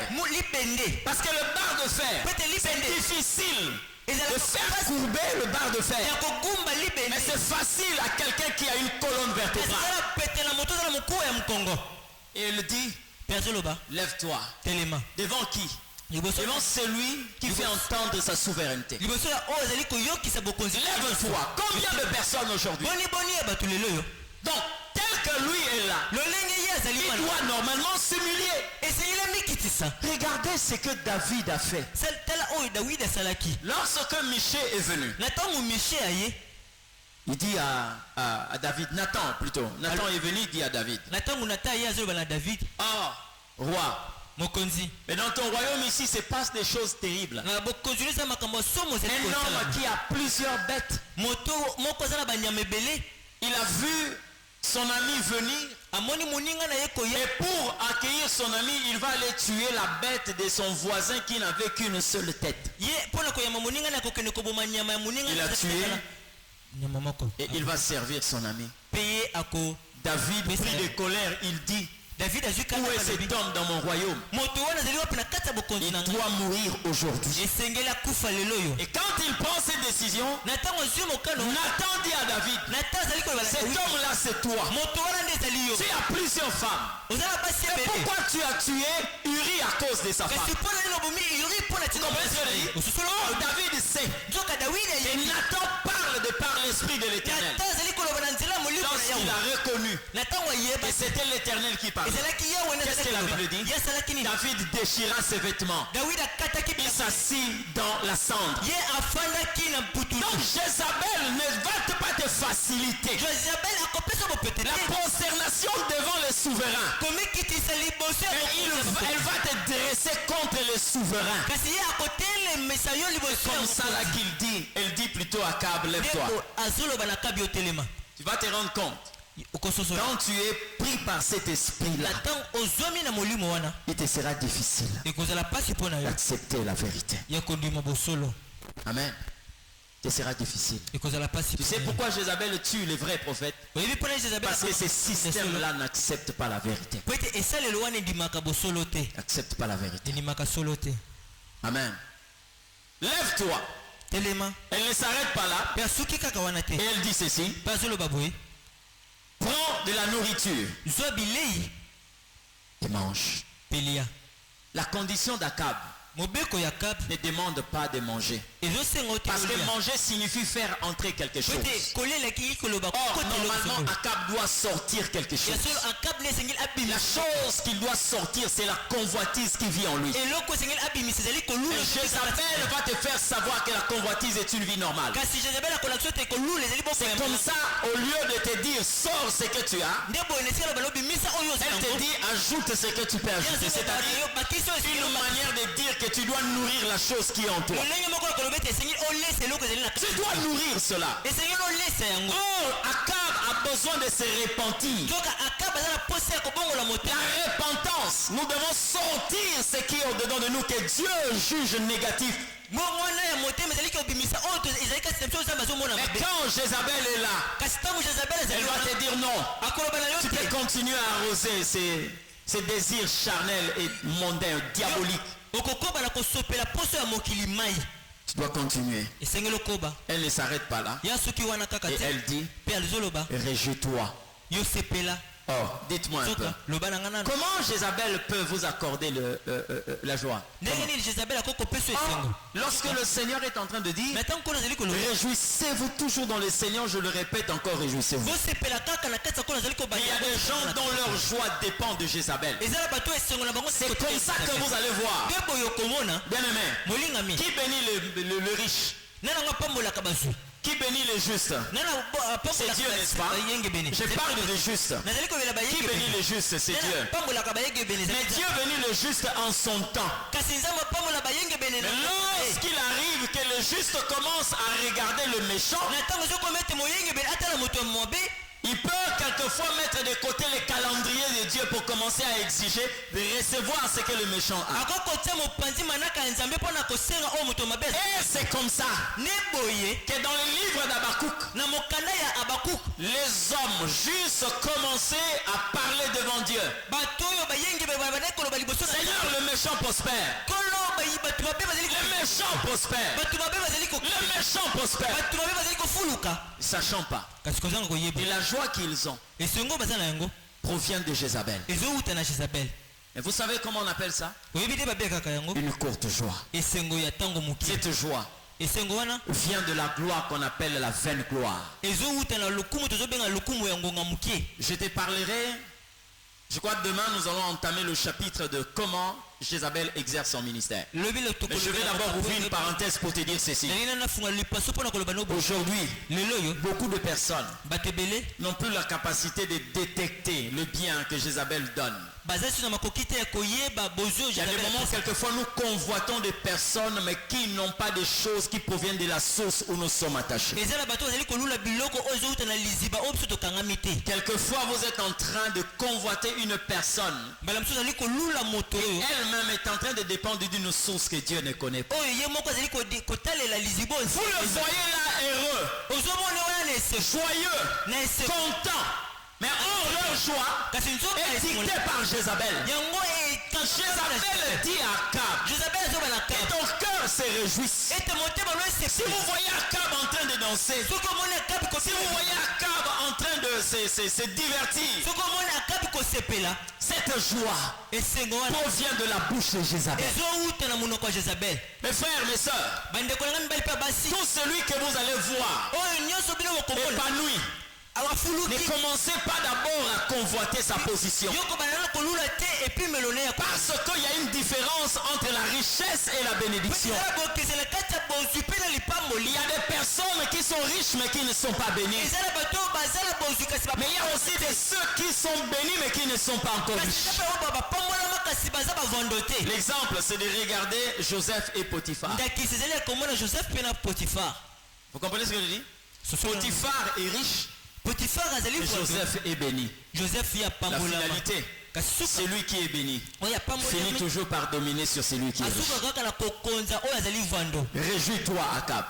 Parce que le bar de fer, c'est difficile de faire courber le bar de fer. Mais c'est facile à quelqu'un qui a une colonne vertébrale. Et il dit, lève-toi. Devant qui? Devant celui qui fait entendre sa souveraineté. Lève-toi. Combien de personnes aujourd'hui? Donc, tel que lui est là, il doit normalement s'humilier. Regardez ce que David a fait. Lorsque Michée est venu, il dit à David, Nathan plutôt. Nathan est venu, il dit à David, oh, roi. Mais dans ton royaume ici, se passe des choses terribles. Un homme qui a plusieurs bêtes. Il a vu son ami venir. Et pour accueillir son ami, il va aller tuer la bête de son voisin qui n'avait qu'une seule tête. Il a tué et il va servir son ami. David, pris de colère, il dit, où est cet homme dans mon royaume? Il doit mourir aujourd'hui. Et quand il prend cette décision, Nathan dit à David, cet homme-là c'est toi. Tu as plusieurs femmes. Et pourquoi tu as tué Uri à cause de sa femme? David sait. Et Nathan parle de par l'esprit de l'Éternel. Lorsqu'il a reconnu que c'était l'Éternel qui parlait. Qu'est-ce que la Bible dit? David déchira ses vêtements. Il s'assit dans la cendre. Donc Jézabel ne va pas te faciliter la prosternation devant le souverain. Elle va te dresser contre le souverain. C'est comme ça là qu'il dit. Elle dit plutôt à Akab, lève-toi. Tu vas te rendre compte. Quand tu es pris par cet esprit-là, il te sera difficile d'accepter la vérité. Amen. Il te sera difficile. Tu sais pourquoi Jézabel tue les vrais prophètes? Parce que ce système-là n'accepte pas la vérité. N'accepte pas la vérité. Amen. Lève-toi. Elle ne s'arrête pas là. Et elle dit ceci. Prends de la nourriture et mange. La condition d'Akab ne demande pas de manger. Parce que manger signifie faire entrer quelque chose. Or, normalement, Akab doit sortir quelque chose. La chose qu'il doit sortir, c'est la convoitise qui vit en lui. Et Jézabel va te faire savoir que la convoitise est une vie normale. C'est comme ça, au lieu de te dire, sors ce que tu as, elle te dit, ajoute ce que tu peux ajouter. C'est-à-dire, une manière de dire que tu dois nourrir la chose qui est en toi. Tu dois nourrir cela. Oh, Akab a besoin de se repentir. La repentance, nous devons sortir ce qui est au-dedans de nous, que Dieu juge négatif. Mais quand Jézabel est là, elle va te dire non. Tu peux continuer à arroser ces désirs charnels et mondains, diaboliques. Tu dois continuer. Elle ne s'arrête pas là. Et elle dit, réjouis-toi. Oh, dites-moi un peu. Comment Jézabel peut vous accorder la joie? Lorsque le Seigneur est en train de dire, réjouissez-vous toujours dans le Seigneur, je le répète encore, réjouissez-vous. Il y a des gens dont leur joie dépend de Jézabel. C'est comme ça que vous allez voir. Bien aimé, qui bénit le riche? Qui bénit les justes? C'est Dieu, n'est-ce pas? Je parle de justes. Qui bénit les justes? C'est Dieu. Mais Dieu bénit le juste en son temps. Mais lorsqu'il arrive que le juste commence à regarder le méchant, il peut quelquefois mettre de côté le calendrier de Dieu pour commencer à exiger de recevoir ce que le méchant a. Et c'est comme ça que dans le livre d'Habakkuk, les hommes justes commençaient à parler devant Dieu. Seigneur, le méchant prospère. Le méchant prospère. Le méchant prospère. Sachant pas. Et la joie qu'ils ont provient de Jézabel. Et vous savez comment on appelle ça? Une courte joie. Cette joie vient de la gloire qu'on appelle la vaine gloire. Je te parlerai, je crois que demain nous allons entamer le chapitre de comment Jézabel exerce son ministère. Mais je vais d'abord ouvrir une parenthèse pour te dire ceci. Aujourd'hui, beaucoup de personnes n'ont plus la capacité de détecter le bien que Jézabel donne. Il y a des moments, quelquefois, nous convoitons des personnes, mais qui n'ont pas des choses qui proviennent de la source où nous sommes attachés. Quelquefois, vous êtes en train de convoiter une personne. Et elle-même est en train de dépendre d'une source que Dieu ne connaît pas. Vous le voyez là heureux, joyeux, content. Mais or leur joie est dictée par Jézabel. Jézabel dit à Akab, et ton cœur se réjouisse. Si vous voyez Akab en train de danser, si vous voyez Akab en train de se divertir, cette joie provient de la bouche de Jézabel. Mes frères, mes soeurs, tout celui que vous allez voir épanoui, ne commencez pas d'abord à convoiter sa position. Parce qu'il y a une différence entre la richesse et la bénédiction. Il y a des personnes qui sont riches mais qui ne sont pas bénies. Mais il y a aussi ceux qui sont bénis mais qui ne sont pas encore riches. L'exemple, c'est de regarder Joseph et Potiphar. Vous comprenez ce que je dis? Potiphar est riche. Et Joseph est béni. La finalité, celui qui est béni finit toujours par dominer sur celui qui est riche. Réjouis-toi, Akab.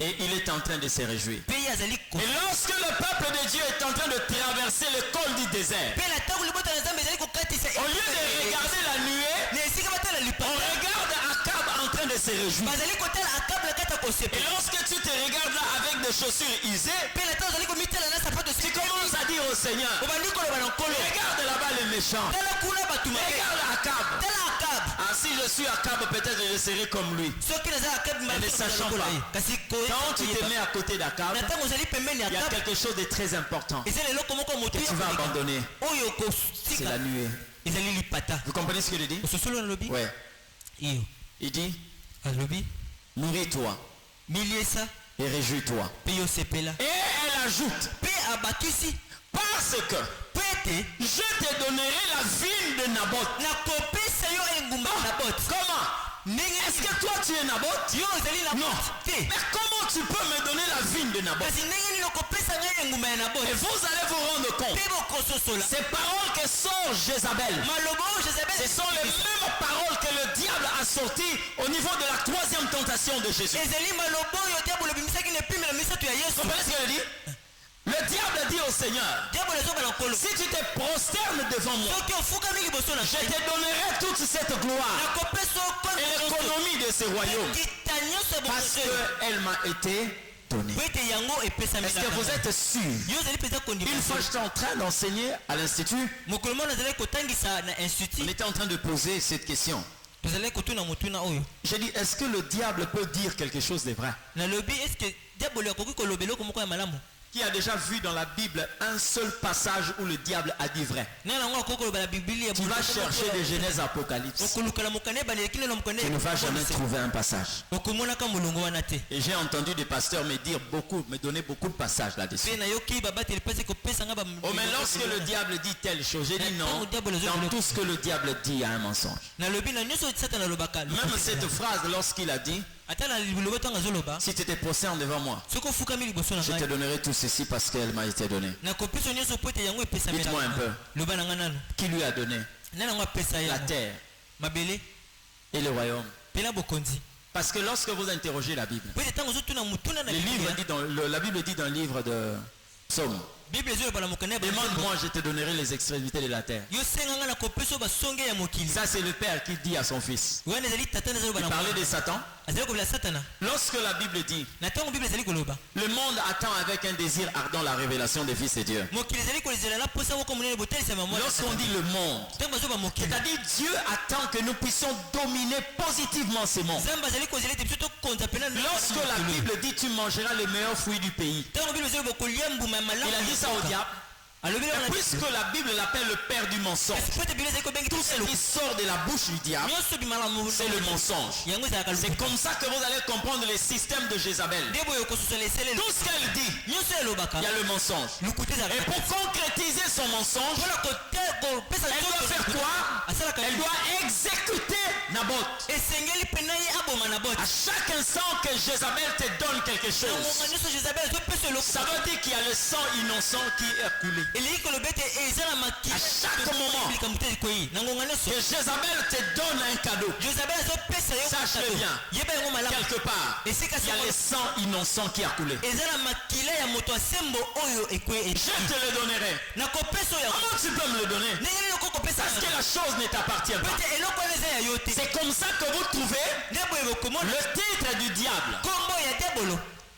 Et il est en train de se réjouir. Et lorsque le peuple de Dieu est en train de traverser le col du désert, au lieu de regarder la nuée, on regarde Akab en train de se réjouir. Et lorsque tu te regardes là avec des chaussures usées, tu commences à dire au Seigneur, regarde là-bas les méchants, regarde Akab. Ah, si je suis Akab, peut-être je serai comme lui. Mais ne sachant pas, quand tu te mets à côté d'Akab, il y a quelque chose de très important que tu vas abandonner. C'est la nuée. Vous comprenez ce que je dis? Ouais. Il dit, nourris-toi et réjouis-toi. Et elle ajoute, parce que je te donnerai la vigne de Naboth. Comment? Est-ce que toi tu es Naboth? Non. Mais comment tu peux me donner la vigne de Naboth? Et vous allez vous rendre compte, ces paroles que sort Jézabel, ce sont les mêmes paroles que le diable a sorties au niveau de la troisième tentation de Jésus. Vous comprenez ce que je dis? Le diable dit au Seigneur, si tu te prosternes devant moi, je te donnerai toute cette gloire et l'économie de ce royaume, parce qu'elle m'a été donnée. Est-ce que vous êtes sûr? Une fois j'étais en train d'enseigner à l'institut, on était en train de poser cette question. J'ai dit, est-ce que le diable peut dire quelque chose de vrai? Qui a déjà vu dans la Bible un seul passage où le diable a dit vrai? Tu vas chercher de Genèse à Apocalypse, tu ne vas jamais trouver un passage. Et j'ai entendu des pasteurs me donner beaucoup de passages là-dessus. Oh, mais lorsque le diable dit telle chose, j'ai dit non, dans tout ce que le diable dit, il y a un mensonge. Même cette phrase, lorsqu'il a dit, si tu te prosternes devant moi, je te donnerai tout ceci parce qu'elle m'a été donnée. Dites-moi un peu, qui lui a donné la terre et le royaume? Parce que lorsque vous interrogez la Bible, la Bible dit dans le livre de Psaume, Demande-moi, je te donnerai les extrémités de la terre. Ça, c'est le père qui dit à son fils. Il parlait de Satan. Lorsque la Bible dit, le monde attend avec un désir ardent la révélation des fils de Dieu. Lorsqu'on dit le monde, c'est-à-dire Dieu attend que nous puissions dominer positivement ce monde. Lorsque la Bible dit tu mangeras les meilleurs fruits du pays, il a dit ça au diable. Puisque la Bible l'appelle le père du mensonge, tout ce qui sort de la bouche du diable, c'est le mensonge. C'est comme ça que vous allez comprendre le système de Jézabel. Tout ce qu'elle dit, il y a le mensonge. Et pour concrétiser son mensonge, elle doit faire quoi? Elle doit exécuter Naboth. À chaque instant que Jézabel te donne quelque chose, ça veut dire qu'il y a le sang innocent qui est coulé. À chaque moment que Jézabel te donne un cadeau, sache-le bien, quelque part, il y a le sang innocent qui a coulé. Je te le donnerai. Comment tu peux me le donner? Parce que la chose ne t'appartient pas. C'est comme ça que vous trouvez le titre du diable.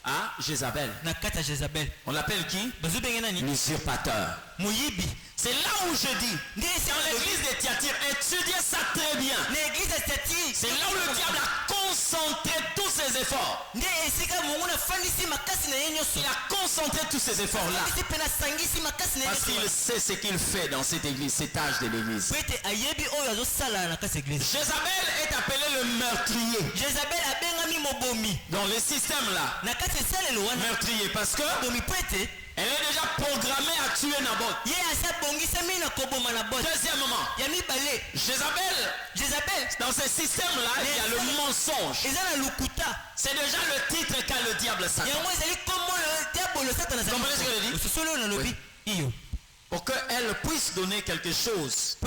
Ah, Jézabel. On l'appelle qui? L'usurpateur. C'est là où je dis, dans l'église de Thyatire, étudiez ça très bien. C'est là où le diable a concentré tous ses efforts. Il a concentré tous ses efforts là. Parce qu'il sait ce qu'il fait dans cette église, cet âge de l'église. Jézabel est appelé le meurtrier. Dans le système là, meurtrier, parce que elle est déjà programmée à tuer Naboth. Deuxièmement, Jézabel, dans ce système-là, il y a le mensonge. C'est déjà le titre qu'a le diable Satan. Comprenez ce que je dis? Oui. Pour qu'elle puisse donner quelque chose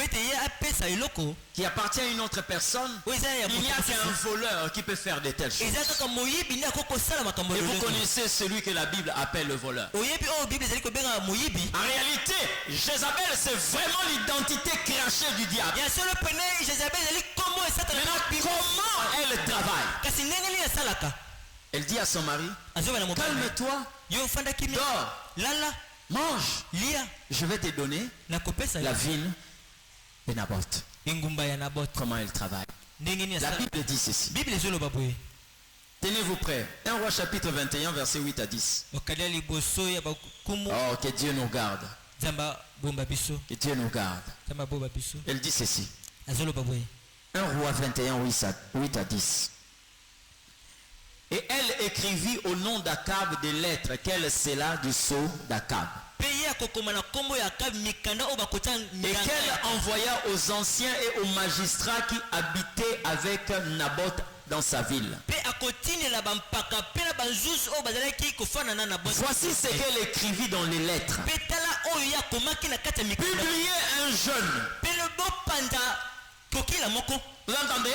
qui appartient à une autre personne, il n'y a qu'un voleur qui peut faire de telles choses. Et vous connaissez celui que la Bible appelle le voleur. En réalité, Jézabel, c'est vraiment l'identité crachée du diable. Maintenant, comment elle travaille? Elle dit à son mari, calme-toi, dors, mange, je vais te donner la ville de Naboth. Comment elle travaille? La Bible dit ceci. Tenez-vous prêts. 1 Roi chapitre 21 verset 8 à 10. Oh, que Dieu nous garde. Que Dieu nous garde. Elle dit ceci. 1 Roi 21 8 à 10. Et elle écrivit au nom d'Akab des lettres qu'elle scella du sceau d'Akab. Et qu'elle envoya aux anciens et aux magistrats qui habitaient avec Naboth dans sa ville. Voici ce qu'elle écrivit dans les lettres. Publiez un jeûne. Vous entendez?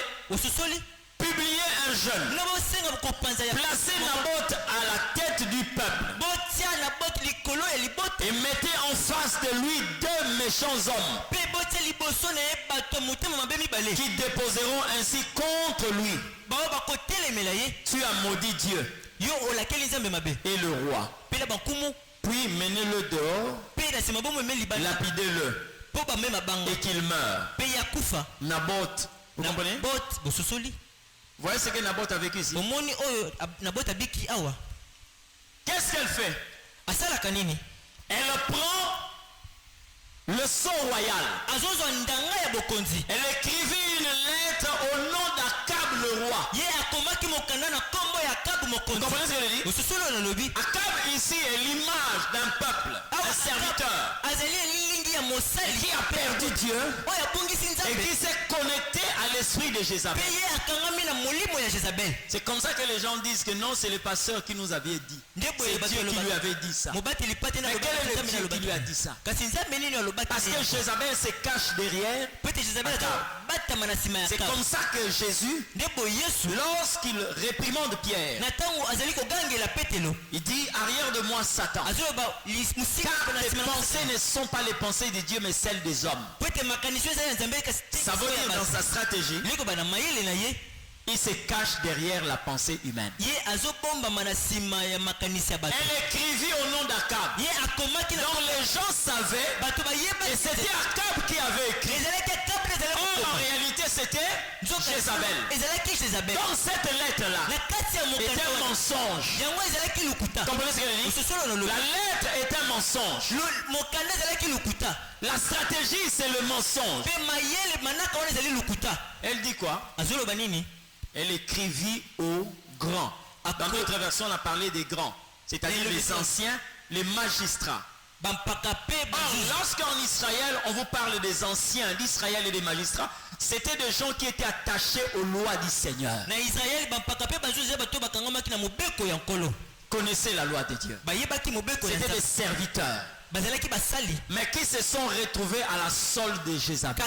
Publiez un jeûne. Placez Naboth à la tête du peuple. Et mettez en face de lui deux méchants hommes qui déposeront ainsi contre lui. Tu as maudit Dieu et le roi. Puis menez-le dehors, lapidez-le et qu'il meure. Naboth, vous comprenez? Vous voyez ce que Naboth a vécu ici? Qu'est-ce qu'elle fait? Elle prend le sceau royal. Elle écrivit une lettre au nom d'Akab le roi. Vous comprenez ce que je dis? Akab ici est l'image d'un peuple, un serviteur qui a perdu Dieu et qui s'est connecté à à l'esprit de Jézabel. C'est comme ça que les gens disent que non, c'est le pasteur qui nous avait dit. C'est Dieu qui lui avait dit ça. Mais quel est le Dieu qui lui a dit ça? Parce que Jézabel se cache derrière. C'est comme ça que Jésus, lorsqu'il réprimande Pierre, il dit arrière de moi Satan, car tes pensées ne sont pas les pensées de Dieu mais celles des hommes. Ça veut dire dans sa stratégie, il se cache derrière la pensée humaine. Elle écrivit au nom d'Akab. Donc les gens savaient que c'était Akab qui avait écrit. Or, en réalité c'était Jézabel. Donc cette lettre-là est un mensonge. Comprenez ce qu'elle dit? La lettre est un mensonge. La stratégie c'est le mensonge. Elle dit quoi? Elle écrivit aux grands. Dans notre version, on a parlé des grands, c'est-à-dire les anciens, les magistrats. Or, lorsqu'en Israël, on vous parle des anciens d'Israël et des magistrats, c'était des gens qui étaient attachés aux lois du Seigneur. Connaissaient la loi de Dieu. C'était des serviteurs. Mais qui se sont retrouvés à la solde de Jézabel.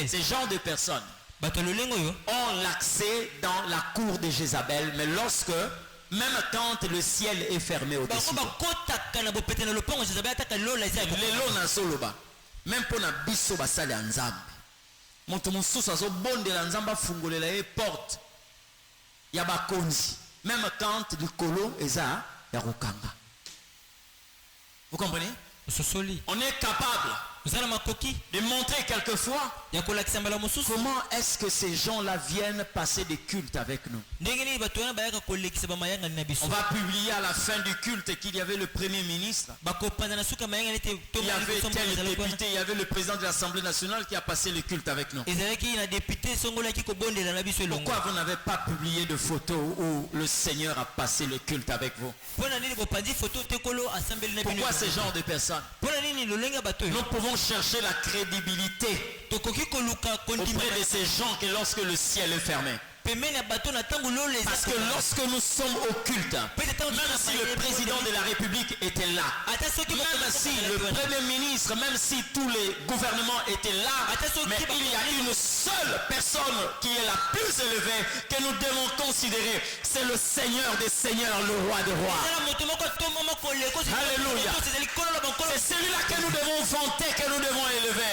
Ces genres de personnes ont l'accès dans la cour de Jézabel, mais lorsque, même quand le ciel est fermé au-dessus, même pour la biso basali anzambe, moto mususu azobondela nzamba afungolela ye porte ya bakonzi, même quand likolo eza ya rukanga. Vous comprenez? On est capable de montrer quelquefois comment est-ce que ces gens-là viennent passer des cultes avec nous. On va publier à la fin du culte qu'il y avait le premier ministre, il y avait tel député, il y avait le président de l'Assemblée nationale qui a passé le culte avec nous. Pourquoi vous n'avez pas publié de photos où le Seigneur a passé le culte avec vous? Pourquoi ce genre de personnes? Nous pouvons chercher la crédibilité auprès de ces gens que lorsque le ciel est fermé. Parce que lorsque nous sommes au culte, même si le président de la République était là, même si le premier ministre, même si tous les gouvernements étaient là, mais il y a une seule personne qui est la plus élevée que nous devons considérer, c'est le Seigneur des Seigneurs, le Roi des Rois. Alléluia. C'est celui-là que nous devons vanter, que nous devons élever.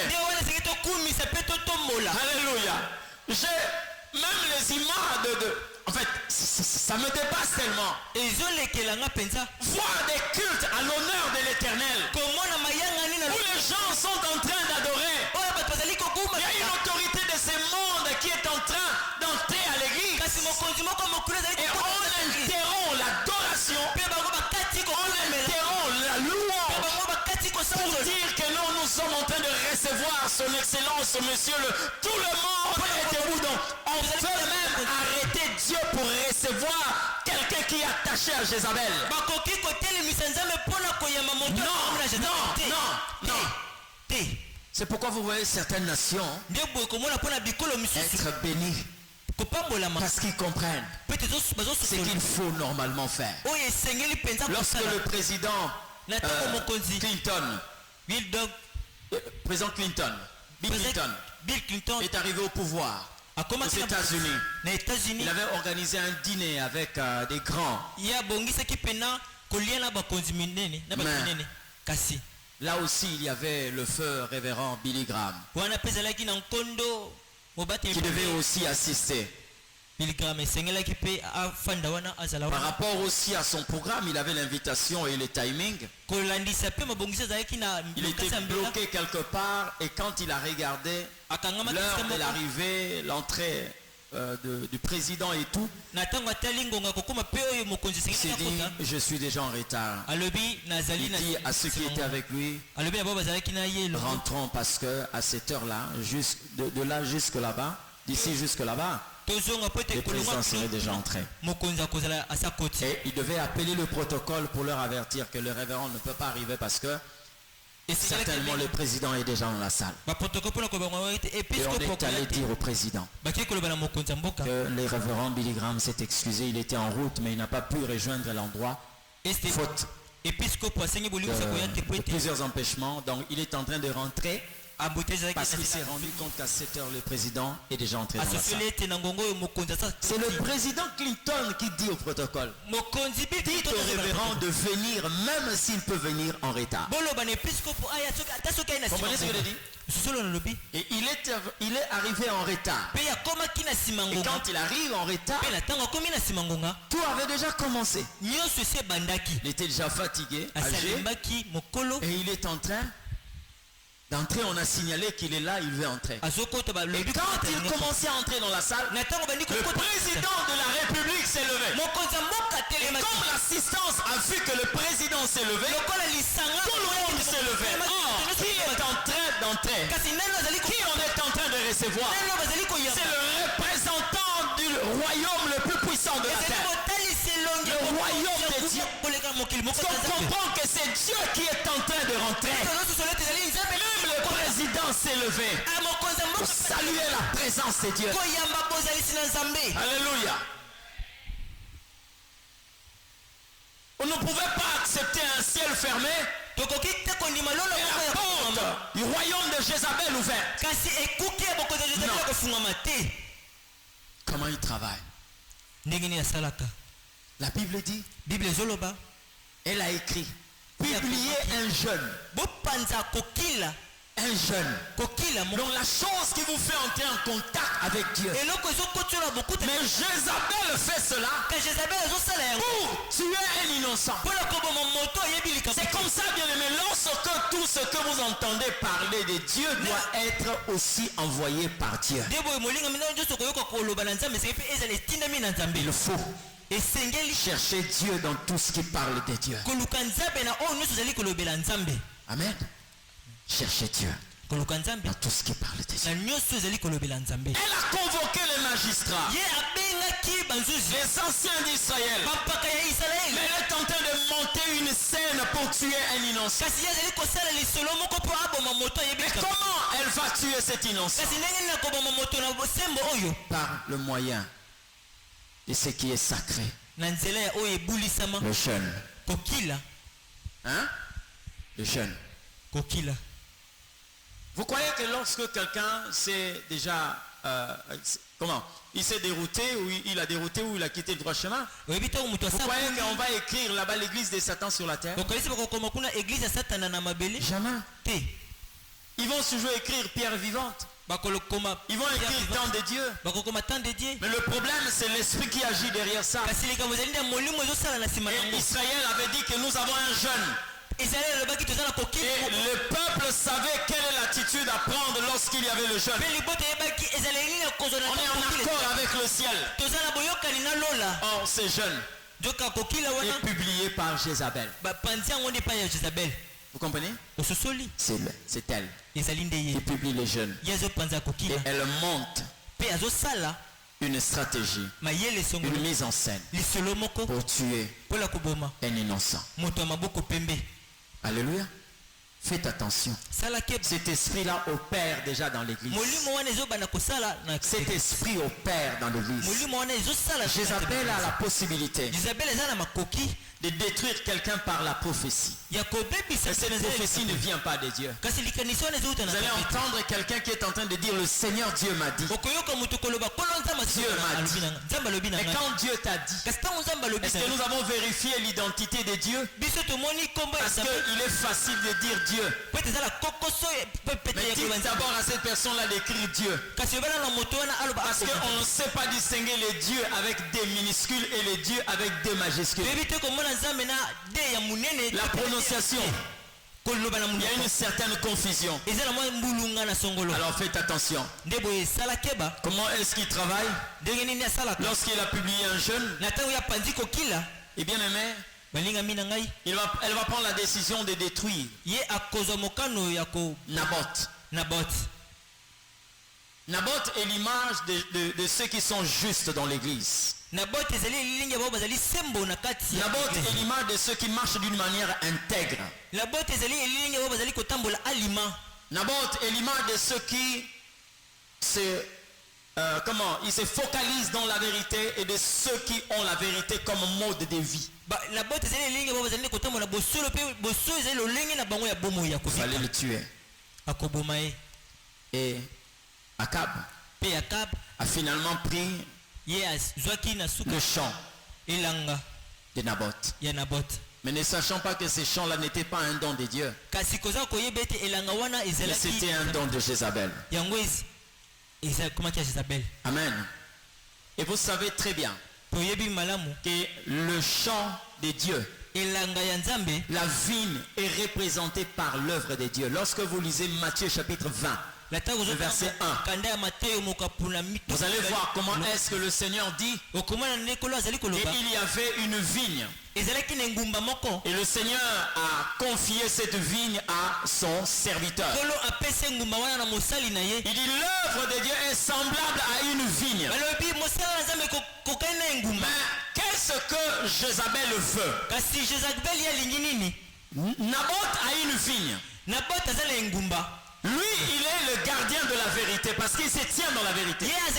Alléluia. Même les images en fait, ça me dépasse tellement. Voir des cultes à l'honneur de l'Éternel, où les gens sont en train d'adorer. Il y a une autorité de ce monde qui est en train d'entrer à l'église. Et on interrompt l'adoration, on interrompt la louange pour dire que nous sommes en train de recevoir son excellence, monsieur tout le monde est debout. Donc on peut même arrêter Dieu pour recevoir quelqu'un qui est attaché à Jézabel. Non. C'est pourquoi vous voyez certaines nations être bénies. Parce qu'ils comprennent ce qu'il faut normalement faire. Lorsque le président Bill Clinton est arrivé au pouvoir aux États-Unis, il avait organisé un dîner avec des grands. Là aussi, il y avait le feu révérend Billy Graham qui devait aussi assister. Par rapport aussi à son programme, il avait l'invitation et le timing. Il était bloqué quelque part et quand il a regardé l'heure de l'arrivée, l'entrée du président et tout, il s'est dit, je suis déjà en retard. Il dit à ceux qui étaient avec lui, rentrons parce que à cette heure-là, de là jusque là-bas, d'ici jusque là-bas, le président serait déjà entré. Et il devait appeler le protocole pour leur avertir que le révérend ne peut pas arriver parce que Certainement le président est déjà dans la salle. Et on est allé dire au président que les révérends Billy Graham s'est excusé, il était en route mais il n'a pas pu rejoindre l'endroit faute de plusieurs empêchements. Donc il est en train de rentrer parce qu'il s'est rendu compte qu'à 7 heures le président est déjà entré dans la salle. C'est le président Clinton qui dit au protocole, dites au révérend de venir même s'il peut venir en retard. Comprenez ce que je dis? Et il est arrivé en retard. Et quand il arrive en retard, tout avait déjà commencé. Il était déjà fatigué, âgé, et il est en train d'entrer. On a signalé qu'il est là, il veut entrer. Et quand il commençait à entrer dans la salle, le président de la République s'est levé. Et comme l'assistance a vu que le président s'est levé, tout le monde s'est levé. Qui est en train d'entrer? Qui on est en train de recevoir? C'est le représentant du royaume le plus puissant de la terre. Le royaume de Dieu. On comprend que c'est Dieu qui est en train de rentrer. Même le président s'est levé pour saluer la présence de Dieu. Alléluia. On ne pouvait pas accepter un ciel fermé et la porte du royaume de Jézabel ouverte. Non. Comment il travaille? La Bible dit, elle a écrit, publier un jeune. Un jeune. Donc la chose qui vous fait entrer en contact avec Dieu. Mais Jézabel fait cela pour tuer un innocent. C'est comme ça, bien aimé, lorsque tout ce que vous entendez parler de Dieu doit être aussi envoyé par Dieu. Il faut chercher Dieu dans tout ce qui parle de Dieu. Amen. Cherchez Dieu dans tout ce qui parle de Dieu. Elle a convoqué les magistrats, les anciens d'Israël. Mais elle est en train de monter une scène pour tuer un innocent. Mais comment elle va tuer cet innocent? Par le moyen de ce qui est sacré. Le jeûne. Hein? Le jeûne. Vous croyez que lorsque quelqu'un s'est déjà il s'est dérouté ou il a dérouté ou il a quitté le droit chemin, vous croyez qu'on va écrire là-bas l'église de Satan sur la terre? Jamais. Ils vont toujours écrire pierre vivante. Ils vont écrire temps de Dieu. Mais le problème, c'est l'esprit qui agit derrière ça. Et Israël avait dit que nous avons un jeûne. Et le peuple savait quelle est l'attitude à prendre lorsqu'il y avait le jeûne. On est en accord avec le ciel. Or, ce jeûne est publié par Jézabel. Vous comprenez? C'est elle qui publie les jeunes. Et elle monte une stratégie, une mise en scène pour tuer un innocent. Alléluia. Faites attention. Cet esprit-là opère déjà dans l'église. Cet esprit opère dans l'église. Jézabel a la possibilité de détruire quelqu'un par la prophétie. Et cette prophétie ne vient pas de Dieu. Vous allez entendre quelqu'un qui est en train de dire le Seigneur Dieu m'a dit. Dieu m'a dit. Mais quand Dieu t'a dit, est-ce que nous avons vérifié l'identité de Dieu? Parce qu'il est facile de dire Dieu. Mais dites d'abord à cette personne-là d'écrire Dieu. Parce qu'on ne sait pas distinguer les dieux avec des minuscules et les dieux avec des majuscules. La prononciation, il y a une certaine confusion. Alors faites attention. Comment est-ce qu'il travaille? Lorsqu'il a publié un jeûne, et bien aimé, elle va prendre la décision de détruire Naboth. Naboth est l'image de ceux qui sont justes dans l'église. Naboth est l'image de ceux qui marchent d'une manière intègre. Naboth est l'image de ceux qui ils se focalisent dans la vérité et de ceux qui ont la vérité comme mode de vie. Il fallait le tuer. Et Akab a finalement pris le champ de Naboth. Mais ne sachant pas que ce champ-là n'était pas un don de Dieu, mais c'était un don de Jézabel. Amen. Et vous savez très bien que le champ de Dieu, la vigne est représentée par l'œuvre de Dieu. Lorsque vous lisez Matthieu chapitre 20, le verset 1, vous allez voir comment est-ce que le Seigneur dit et il y avait une vigne. Et le Seigneur a confié cette vigne à son serviteur. Il dit l'œuvre de Dieu est semblable à une vigne. Mais qu'est-ce que Jézabel veut? Naboth a une vigne. Lui, il est le gardien de la vérité parce qu'il se tient dans la vérité. À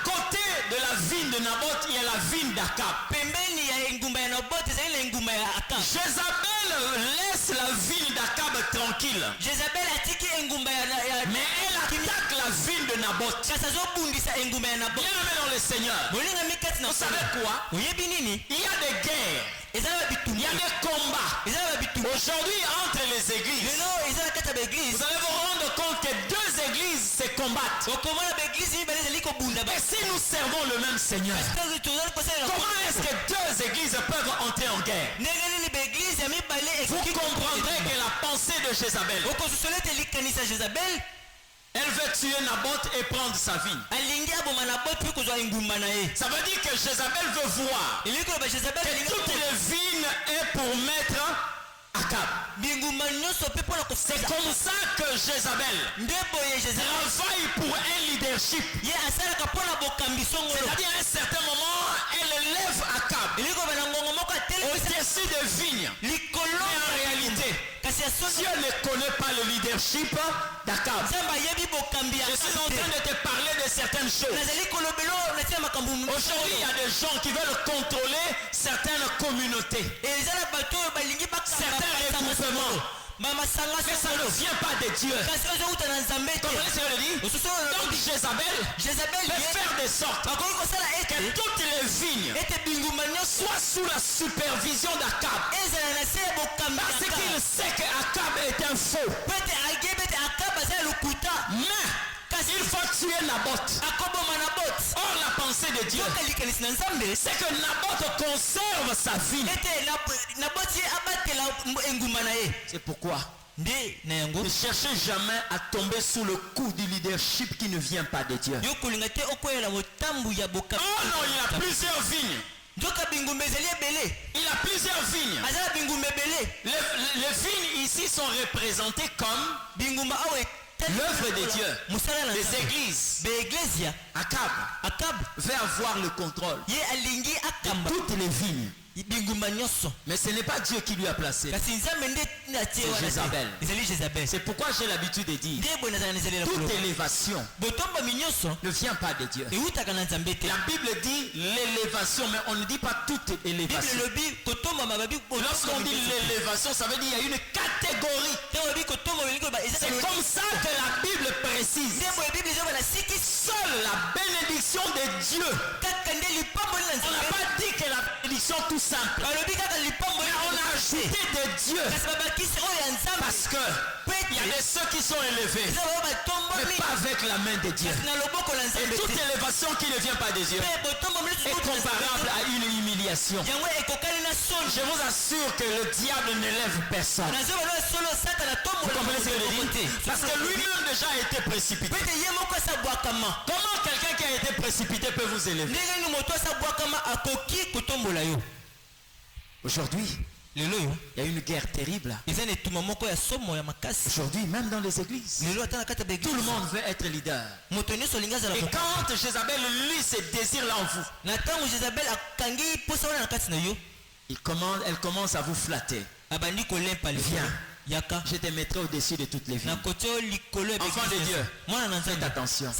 côté de la vigne de Naboth, il y a la vigne d'Akab. Jézabel laisse la vigne d'Akab tranquille. Mais elle attaque la vigne de Naboth. Bien aimé dans le Seigneur. Vous savez quoi? Il y a des guerres. Il y a des combats. Aujourd'hui, entre les églises, vous allez vous rendre compte que deux églises se combattent. Et si nous servons le même Seigneur, comment est-ce que deux églises peuvent entrer en guerre? Vous comprendrez que la pensée de Jézabel, elle veut tuer Naboth et prendre sa vigne. Ça veut dire que Jézabel veut voir que toutes les vignes est pour mettre Akab. C'est comme ça que Jézabel travaille pour un leadership. C'est-à-dire à un certain moment, elle élève Akab au-dessus des vignes. Mais en réalité, Dieu ne connaît pas le leadership d'Akab. Je suis en train de te parler de certaines choses. Aujourd'hui, il y a des gens qui veulent contrôler certaines communautés, certains regroupements. Mais ça ne vient pas de Dieu. Comprenez ce que je dis? Donc Jézabel veut faire de sorte que toutes les vignes soient sous la supervision d'Akab. Parce qu'il sait qu'Akab est un faux. Mais il faut tuer Naboth. Or la pensée de Dieu, c'est que Naboth conserve sa vigne. C'est pourquoi ne cherchez jamais à tomber sous le coup du leadership qui ne vient pas de Dieu. Oh non, il y a plusieurs vignes. Il a plusieurs vignes. Les vignes ici sont représentées comme l'œuvre de Dieu, les églises. Akab veut avoir le contrôle de toutes les vignes. Mais ce n'est pas Dieu qui lui a placé. C'est Jézabel. C'est pourquoi j'ai l'habitude de dire toute élévation ne vient pas de Dieu. La Bible dit l'élévation, mais on ne dit pas toute élévation. Lorsqu'on dit l'élévation, ça veut dire qu'il y a une catégorie. C'est comme ça que la Bible précise. Seule la bénédiction de Dieu. On n'a pas dit que la bénédiction tout simple. Mais on a ajouté de Dieu. Parce que il y a des ceux qui sont élevés, mais pas avec la main de Dieu. Et toute élévation qui ne vient pas de Dieu est comparable à une humiliation. Je vous assure que le diable n'élève personne. Vous comprenez ce que je dis? Parce que lui-même déjà a été précipité. Comment quelqu'un qui a été précipité peut vous élever? Aujourd'hui, Il y a une guerre terrible. Aujourd'hui, même dans les églises, tout le monde veut être leader. Et quand Jézabel lit ces désirs-là en vous, elle commence à vous flatter. Viens, je te mettrai au-dessus de toutes les villes. Enfant de Dieu, faites attention.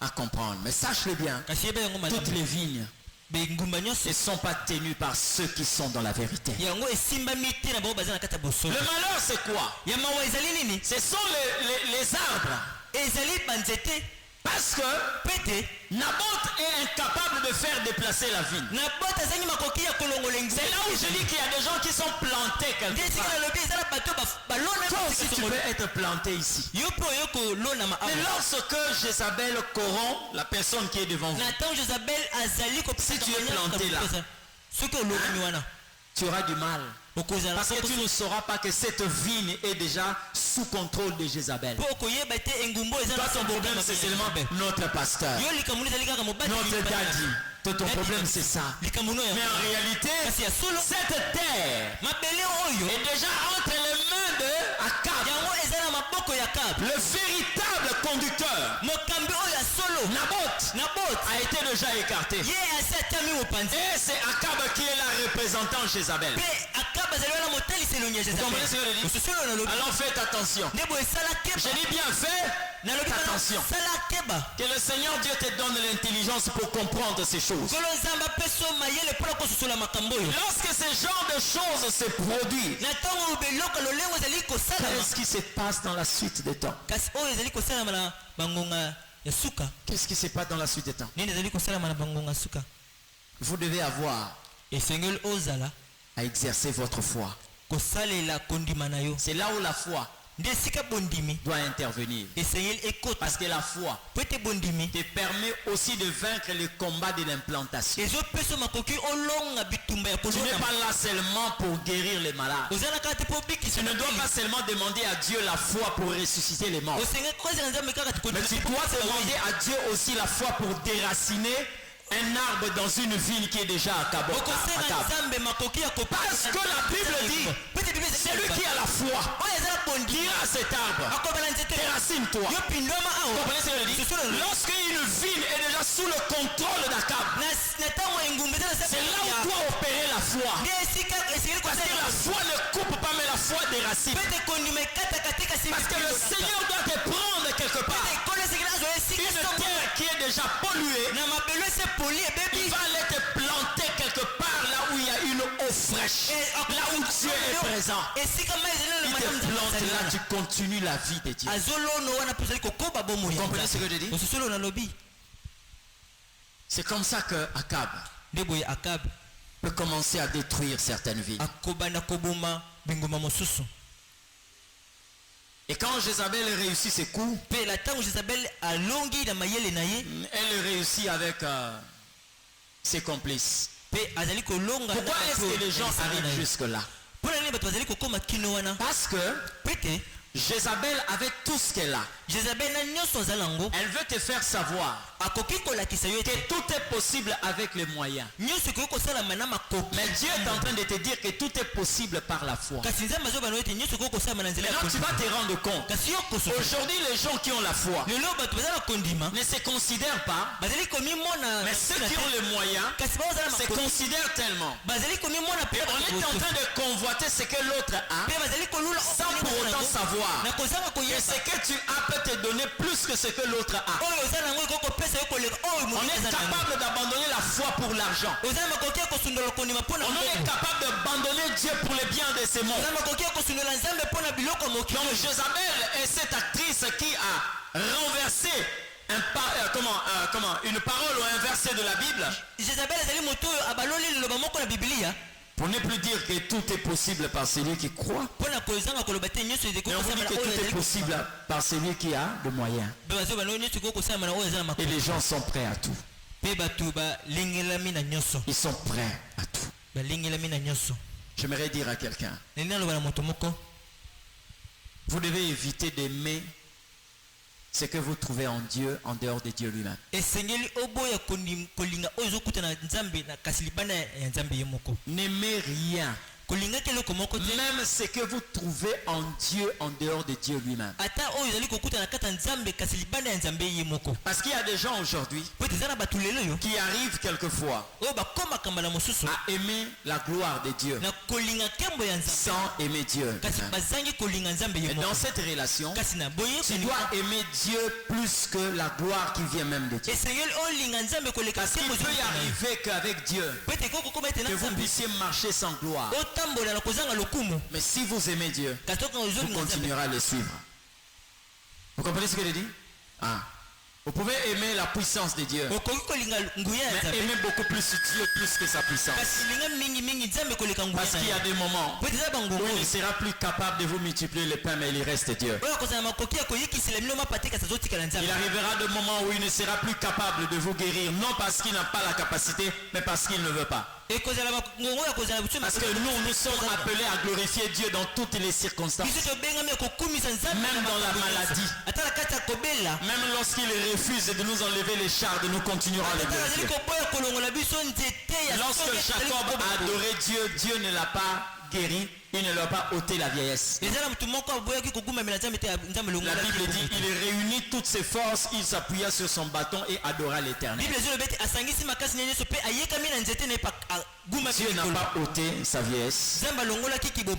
À comprendre. Mais sache-le bien, toutes les vignes ne sont pas tenues par ceux qui sont dans la vérité. Le malheur, c'est quoi? Ce sont les arbres. Parce que Naboth est incapable de faire déplacer la vigne. C'est là où je dis qu'il y a des gens qui sont plantés quelque part. Toi aussi tu peux être planté ici. Mais lorsque Jézabel corrompt la personne qui est devant vous, si tu es planté là, tu auras du mal. Parce que tu ne sauras pas que cette vigne est déjà sous contrôle de Jézabel. Toi, ton problème, c'est seulement notre pasteur, notre daddy. Ton problème, c'est ça. Mais en réalité, cette terre est déjà entre les mains de Akab, le véritable conducteur. Naboth a été déjà écarté. Et c'est Akab qui est la représentante Jézabel. Vous comprenez ce que je dis? Alors faites attention. Je dis bien fait. Attention. Que le Seigneur Dieu te donne l'intelligence pour comprendre ces choses. Lorsque ce genre de choses se produit, qu'est-ce qui se passe dans la suite des temps? Qu'est-ce qui se passe dans la suite des temps? Vous devez avoir à exercer votre foi. C'est là où la foi doit intervenir. Parce que la foi te permet aussi de vaincre le combat de l'implantation. Tu n'es pas là seulement pour guérir les malades. Tu ne dois pas seulement demander à Dieu la foi pour ressusciter les morts. Mais tu dois demander à Dieu aussi la foi pour déraciner un arbre dans une ville qui est déjà à Cabo. Parce que la Bible dit, celui qui a la foi dira à cet arbre, déracine-toi. Lorsqu'une ville est déjà sous le contrôle d'Akab, c'est là où doit opérer la foi. Parce que la foi ne coupe pas, mais la foi déracine. Parce que le Seigneur doit te prendre quelque part. Une terre qui est déjà polluée, il va aller te planter quelque part là où il y a une eau fraîche, là où Dieu est présent. Il te plante là, tu continues la vie de Dieu. Vous comprenez ce que je dis? C'est comme ça que Akab peut commencer à détruire certaines villes. Et quand Jézabel réussit ses coups, elle réussit avec ses complices. Pourquoi est-ce que les gens arrivent jusque-là? Parce que Jézabel, avec tout ce qu'elle a, elle veut te faire savoir que tout est possible avec les moyens. Mais Dieu est en train de te dire que tout est possible par la foi. Maintenant tu vas te rendre compte. Aujourd'hui les gens qui ont la foi ne se considèrent pas, mais ceux qui ont les moyens se considèrent tellement. Et on est en train de convoiter ce que l'autre a sans pour autant savoir que ce que tu as peut te donner plus que ce que l'autre a. On est capable d'abandonner la foi pour l'argent. On est capable d'abandonner Dieu pour le bien de ce monde. Donc Jézabel est cette actrice qui a renversé une parole ou un verset de la Bible. Pour ne plus dire que tout est possible par celui qui croit, mais on dit que tout est possible par celui qui a le moyen. Et les gens sont prêts à tout. Ils sont prêts à tout. J'aimerais dire à quelqu'un, vous devez éviter d'aimer ce que vous trouvez en Dieu en dehors de Dieu lui-même. N'aimez rien. Même ce que vous trouvez en Dieu en dehors de Dieu lui-même. Parce qu'il y a des gens aujourd'hui qui arrivent quelquefois à aimer la gloire de Dieu sans aimer Dieu. Et dans cette relation, tu dois aimer Dieu plus que la gloire qui vient même de Dieu. Parce qu'il peut y arriver qu'avec Dieu, que vous puissiez marcher sans gloire. Mais si vous aimez Dieu, vous continuerez à le suivre. Vous comprenez ce que je dis? Vous pouvez aimer la puissance de Dieu, mais aimer beaucoup plus Dieu plus que sa puissance. Parce qu'il y a des moments où il ne sera plus capable de vous multiplier les pains, mais il reste Dieu. Il arrivera des moments où il ne sera plus capable de vous guérir, non parce qu'il n'a pas la capacité, mais parce qu'il ne veut pas. Parce que nous sommes appelés à glorifier Dieu dans toutes les circonstances. Même dans la maladie. Même lorsqu'il refuse de nous enlever les chardes, nous continuerons à le glorifier. Lorsque Jacob a adoré Dieu, Dieu ne l'a pas guéri, il ne leur a pas ôté la vieillesse. La Bible dit, il réunit toutes ses forces, il s'appuya sur son bâton et adora l'Éternel. Dieu n'a pas ôté sa vieillesse.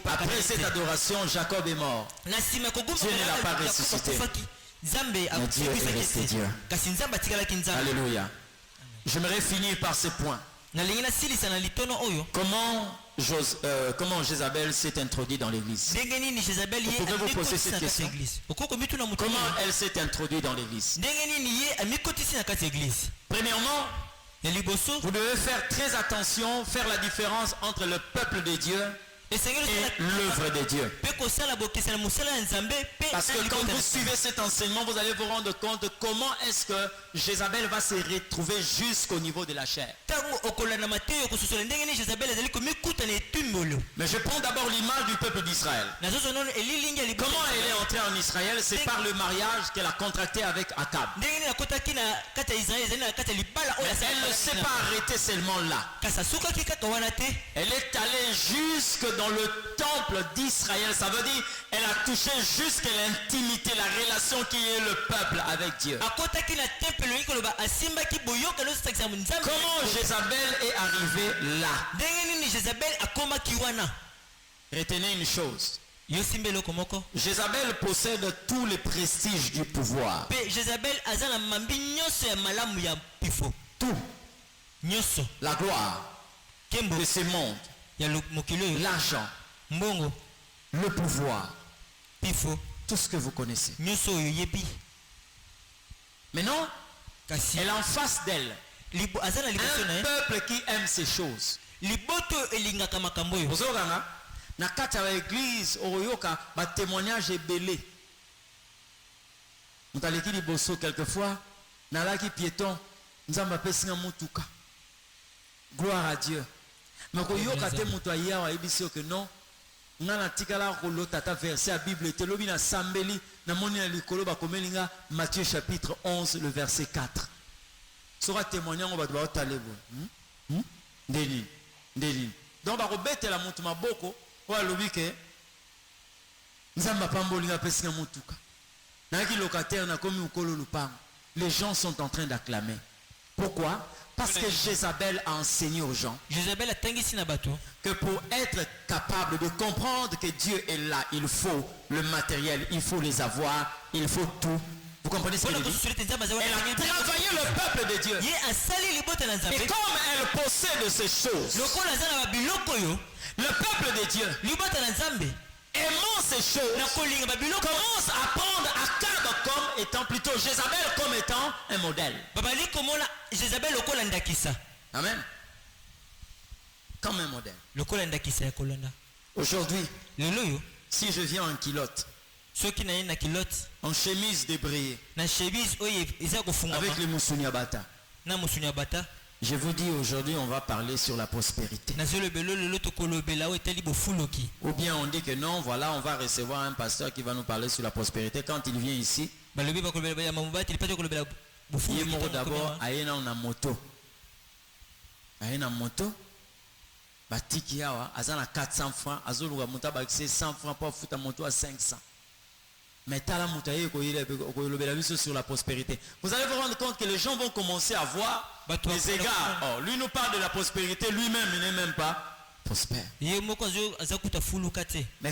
Après cette adoration, Jacob est mort. Dieu ne l'a pas ressuscité. Mais Dieu est resté Dieu. Alléluia. J'aimerais finir par ce point. Comment Jézabel s'est introduite dans l'église? Vous pouvez vous poser cette question. Comment elle s'est introduite dans l'église? Premièrement, vous devez faire très attention, faire la différence entre le peuple de Dieu et l'œuvre de Dieu. Parce que quand vous suivez cet enseignement, vous allez vous rendre compte de comment est-ce que Jézabel va se retrouver jusqu'au niveau de la chair. Mais je prends d'abord l'image du peuple d'Israël. Comment elle est entrée en Israël? C'est par le mariage qu'elle a contracté avec Akab. Mais elle ne s'est pas arrêtée seulement là. Elle est allée jusque dans le temple d'Israël. Ça veut dire elle a touché jusqu'à l'intimité, la relation qui est le peuple avec Dieu. Comment Jézabel est arrivée là? Retenez une chose. Jézabel possède tous les prestiges du pouvoir. Tout. La gloire de ce monde. L'argent. Le pouvoir. Tout ce que vous connaissez. Maintenant, elle est en face d'elle un peuple qui aime ces choses. Na kati ya église oyoka ba témoignage ebele. Mutaleki liboso quelquefois nalaki piéton nzamba pesinga mutuka. Gloire à Dieu. Mais koyoka te mutu ayawa ebisi que non. Ngana tikala kolota ta verset à Bible te lobi na sambeli na moni na likolo ba komelinga Matthieu chapitre 11 le verset 4. Sera témoignant ba ba talebo. Ndeni. Donc ba kobetela mutu maboko. Les gens sont en train d'acclamer. Pourquoi? Parce que Jézabel a enseigné aux gens que pour être capable de comprendre que Dieu est là, il faut le matériel, il faut les avoir, il faut tout. Vous comprenez ce que je dis? Elle a travaillé le peuple de Dieu. Et comme elle possède ces choses, le peuple de Dieu, aimant ces choses, commence à prendre Akab comme étant plutôt Jézabel comme étant un modèle. Amen. Comme un modèle. Aujourd'hui, si je viens en culotte, en chemise débrayée, avec le Moussouniabata, je vous dis aujourd'hui on va parler sur la prospérité. Ou bien on dit que non, voilà, on va recevoir un pasteur qui va nous parler sur la prospérité. Quand il vient ici, Ye moko d'abord ayena na moto. Ayena moto. Batiki yawa azana 400 francs, azoluga moto bakise 100 francs pour foutre moto à 500. Mais tala moutaye ko sur la prospérité. Vous allez vous rendre compte que les gens vont commencer à voir les égards. Oh, lui nous parle de la prospérité, lui-même il n'est même pas prospère. Mais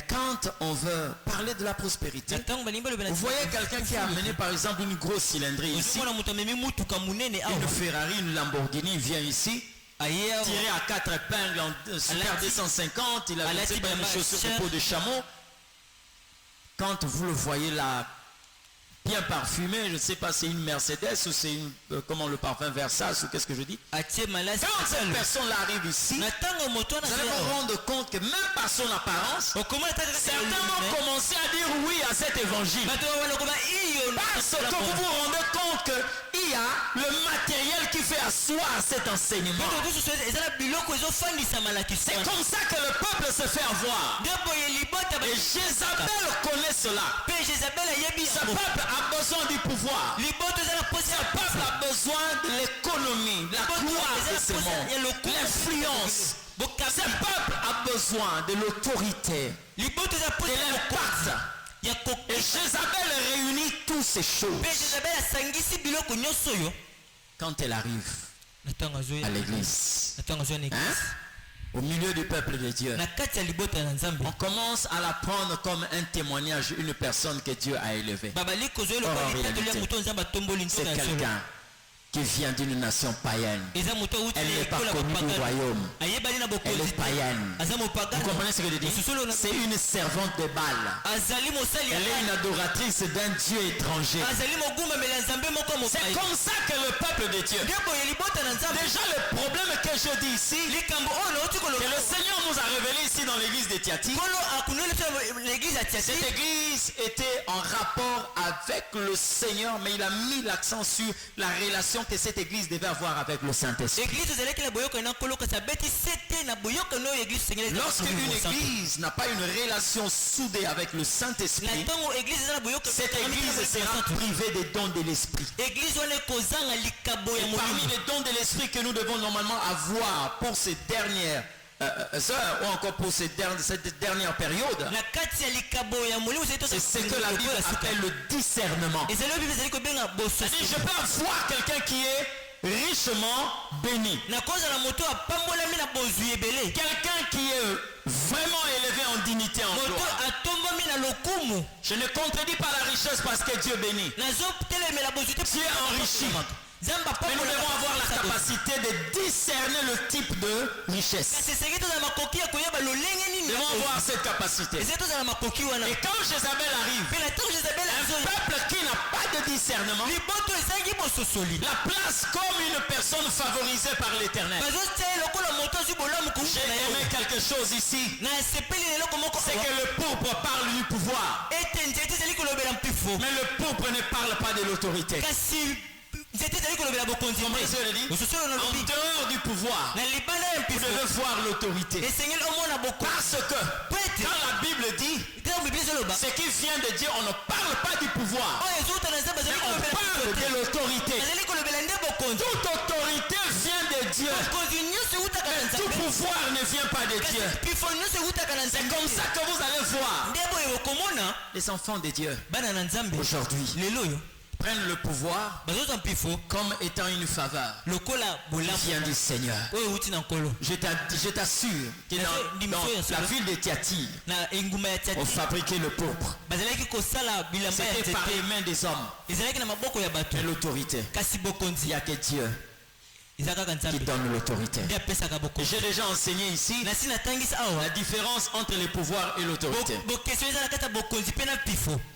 quand on veut parler de la prospérité, vous voyez quelqu'un qui a amené par exemple une grosse cylindrée ici, une Ferrari, une Lamborghini, il vient ici, tiré à 4 épingles en Super 250, il a laissé une chaussure de peau de chameau. Quand vous le voyez là, bien parfumé, je ne sais pas si c'est une Mercedes ou c'est une, comment le parfum Versace ou qu'est-ce que je dis. Quand cette personne-là arrive ici, vous allez vous rendre compte que même par son apparence, certains vont commencer à dire oui à cet évangile. Parce que vous vous rendez compte qu'il y a le matériel qui fait asseoir cet enseignement. C'est comme ça que le peuple se fait avoir. Et Jézabel connaît cela. Ce peuple a besoin du pouvoir. Ce peuple a besoin de l'économie, la gloire de ce monde, l'influence. Ce peuple a besoin de l'autorité, de l'impact. Et Jézabel réunit toutes ces choses. Quand elle arrive à l'église, au milieu du peuple de Dieu, on commence à la prendre comme un témoignage, une personne que Dieu a élevée. C'est quelqu'un qui vient d'une nation païenne. Elle n'est pas connue du royaume. Elle est païenne. Vous comprenez ce que je dis? C'est une servante de Baal. Elle est une adoratrice d'un Dieu étranger. C'est comme ça que le peuple de Dieu. Déjà le problème que je dis ici, que le Seigneur nous a révélé ici dans l'église de Tiatire. Cette église était en rapport avec le Seigneur, mais il a mis l'accent sur la relation que cette église devait avoir avec le Saint-Esprit. Lorsqu'une église n'a pas une relation soudée avec le Saint-Esprit, cette église sera privée des dons de l'Esprit. Et parmi les dons de l'Esprit que nous devons normalement avoir pour ces dernières heures ou encore pour cette dernière période, c'est ce que la Bible appelle le discernement. C'est-à-dire, je peux avoir quelqu'un qui est richement béni, quelqu'un qui est vraiment élevé en dignité, en gloire. Je ne contredis pas la richesse parce que Dieu bénit. Dieu enrichit. Mais nous devons avoir la capacité de discerner le type de richesse. Nous devons avoir cette capacité. Et quand Jézabel arrive, un peuple qui n'a pas de discernement la place comme une personne favorisée par l'Éternel. J'ai aimé quelque chose ici. C'est que le pourpre parle du pouvoir. Mais le pourpre ne parle pas de l'autorité. En dehors du pouvoir, vous devez voir l'autorité. Parce que quand la Bible dit ce qui vient de Dieu, on ne parle pas du pouvoir, mais on parle de l'autorité. Toute autorité vient de Dieu, mais tout pouvoir ne vient pas de Dieu. C'est comme ça que vous allez voir les enfants de Dieu aujourd'hui prennent le pouvoir comme étant une faveur qui vient du Seigneur. Je t'assure que dans la ville de Tiatire, on fabriquait le pourpre. C'était par les mains des hommes. Et l'autorité, il n'y a que Dieu qui donne l'autorité. J'ai déjà enseigné ici la différence entre le pouvoir et l'autorité.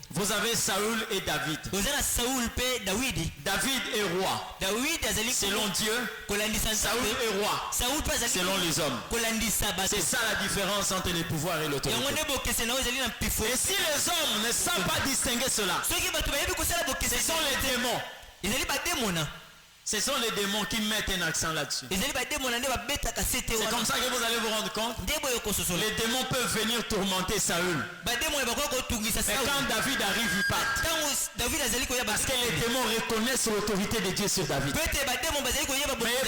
Vous avez Saül et David. David est roi selon Dieu. Saül est roi selon les hommes. C'est ça la différence entre le pouvoir et l'autorité. Et si les hommes ne savent pas distinguer cela, ce sont les démons. Ce sont les démons qui mettent un accent là-dessus. C'est comme ça que vous allez vous rendre compte. Les démons peuvent venir tourmenter Saül. Mais quand David arrive, il part. Parce que les démons reconnaissent l'autorité de Dieu sur David. Mais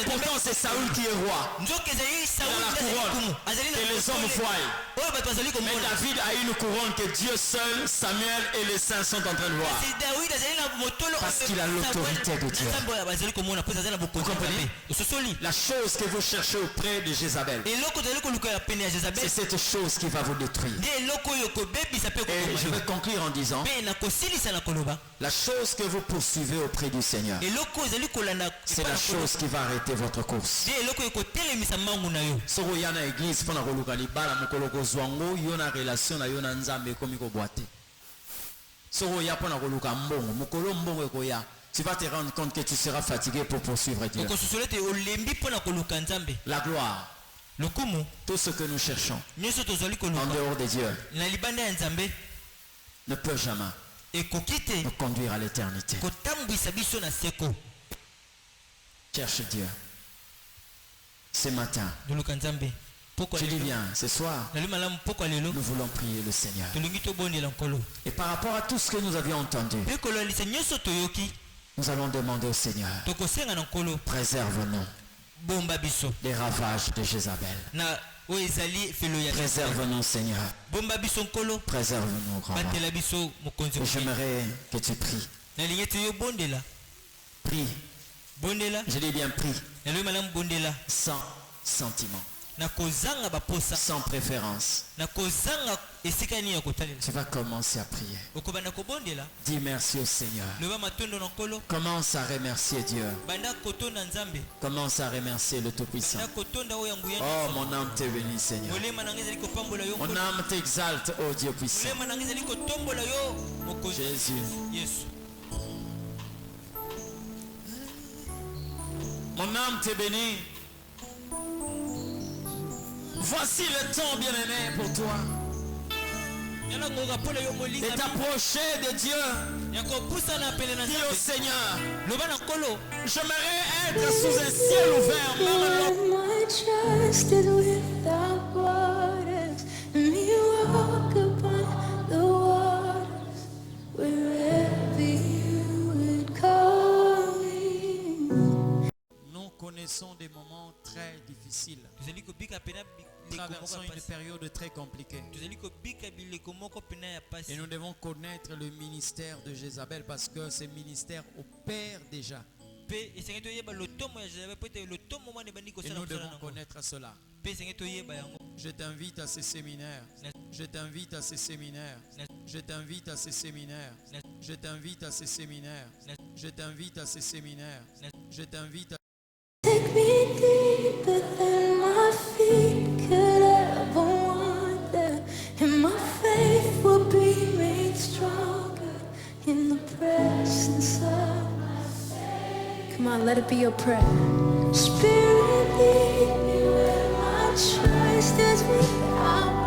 pourtant c'est Saül qui est roi. Il a la couronne que les hommes voient. Mais David a une couronne que Dieu seul, Samuel et les saints sont en train de voir. Parce qu'il a l'autorité de Dieu. Vous comprenez? La chose que vous cherchez auprès de Jézabel, c'est cette chose qui va vous détruire. Et je vais conclure en disant, la chose que vous poursuivez auprès du Seigneur, c'est la chose qui va arrêter votre course. Soko yana église pona koluka libala mokolo kozwango yo na relation na yo na Nzambe komi ko boite. Soko ya pona koluka mbongo mokolo mbongo ekoya. Tu vas te rendre compte que tu seras fatigué pour poursuivre Dieu. La gloire, tout ce que nous cherchons en dehors de Dieu ne peut jamais nous conduire à l'éternité. Cherche Dieu. Ce matin, je dis bien, ce soir, nous voulons prier le Seigneur. Et par rapport à tout ce que nous avions entendu, nous allons demander au Seigneur, préserve-nous des ravages de Jézabel. Préserve-nous, Seigneur. Préserve-nous, grand. Et j'aimerais que tu pries. Prie. Je dis bien prie. Sans sentiment. Sans préférence. Tu vas commencer à prier. Dis merci au Seigneur. Commence à remercier Dieu. Commence à remercier le Tout-Puissant. Oh, mon âme te bénit, Seigneur. Mon âme t'exalte, oh Dieu puissant. Jésus. Mon âme te bénit. Voici le temps, bien-aimé, pour toi de t'approcher de Dieu. Dis au Seigneur, j'aimerais être sous un ciel ouvert, même my trust is without borders. Let me walk upon the waters wherever you would call me. Nous connaissons des moments très difficiles. Traversons une période très compliquée. Et nous devons connaître le ministère de Jézabel parce que ce ministère opère déjà. Et nous devons connaître cela. Je t'invite à ce séminaire. Je t'invite à ce séminaire. Je t'invite à ce séminaire. Je t'invite à ce séminaire. Je t'invite à ce séminaire. Je t'invite à... Take me deeper than my feet could ever wander, and my faith will be made stronger in the presence of my Savior. Come on, let it be your prayer. Spirit, lead me where my trust is without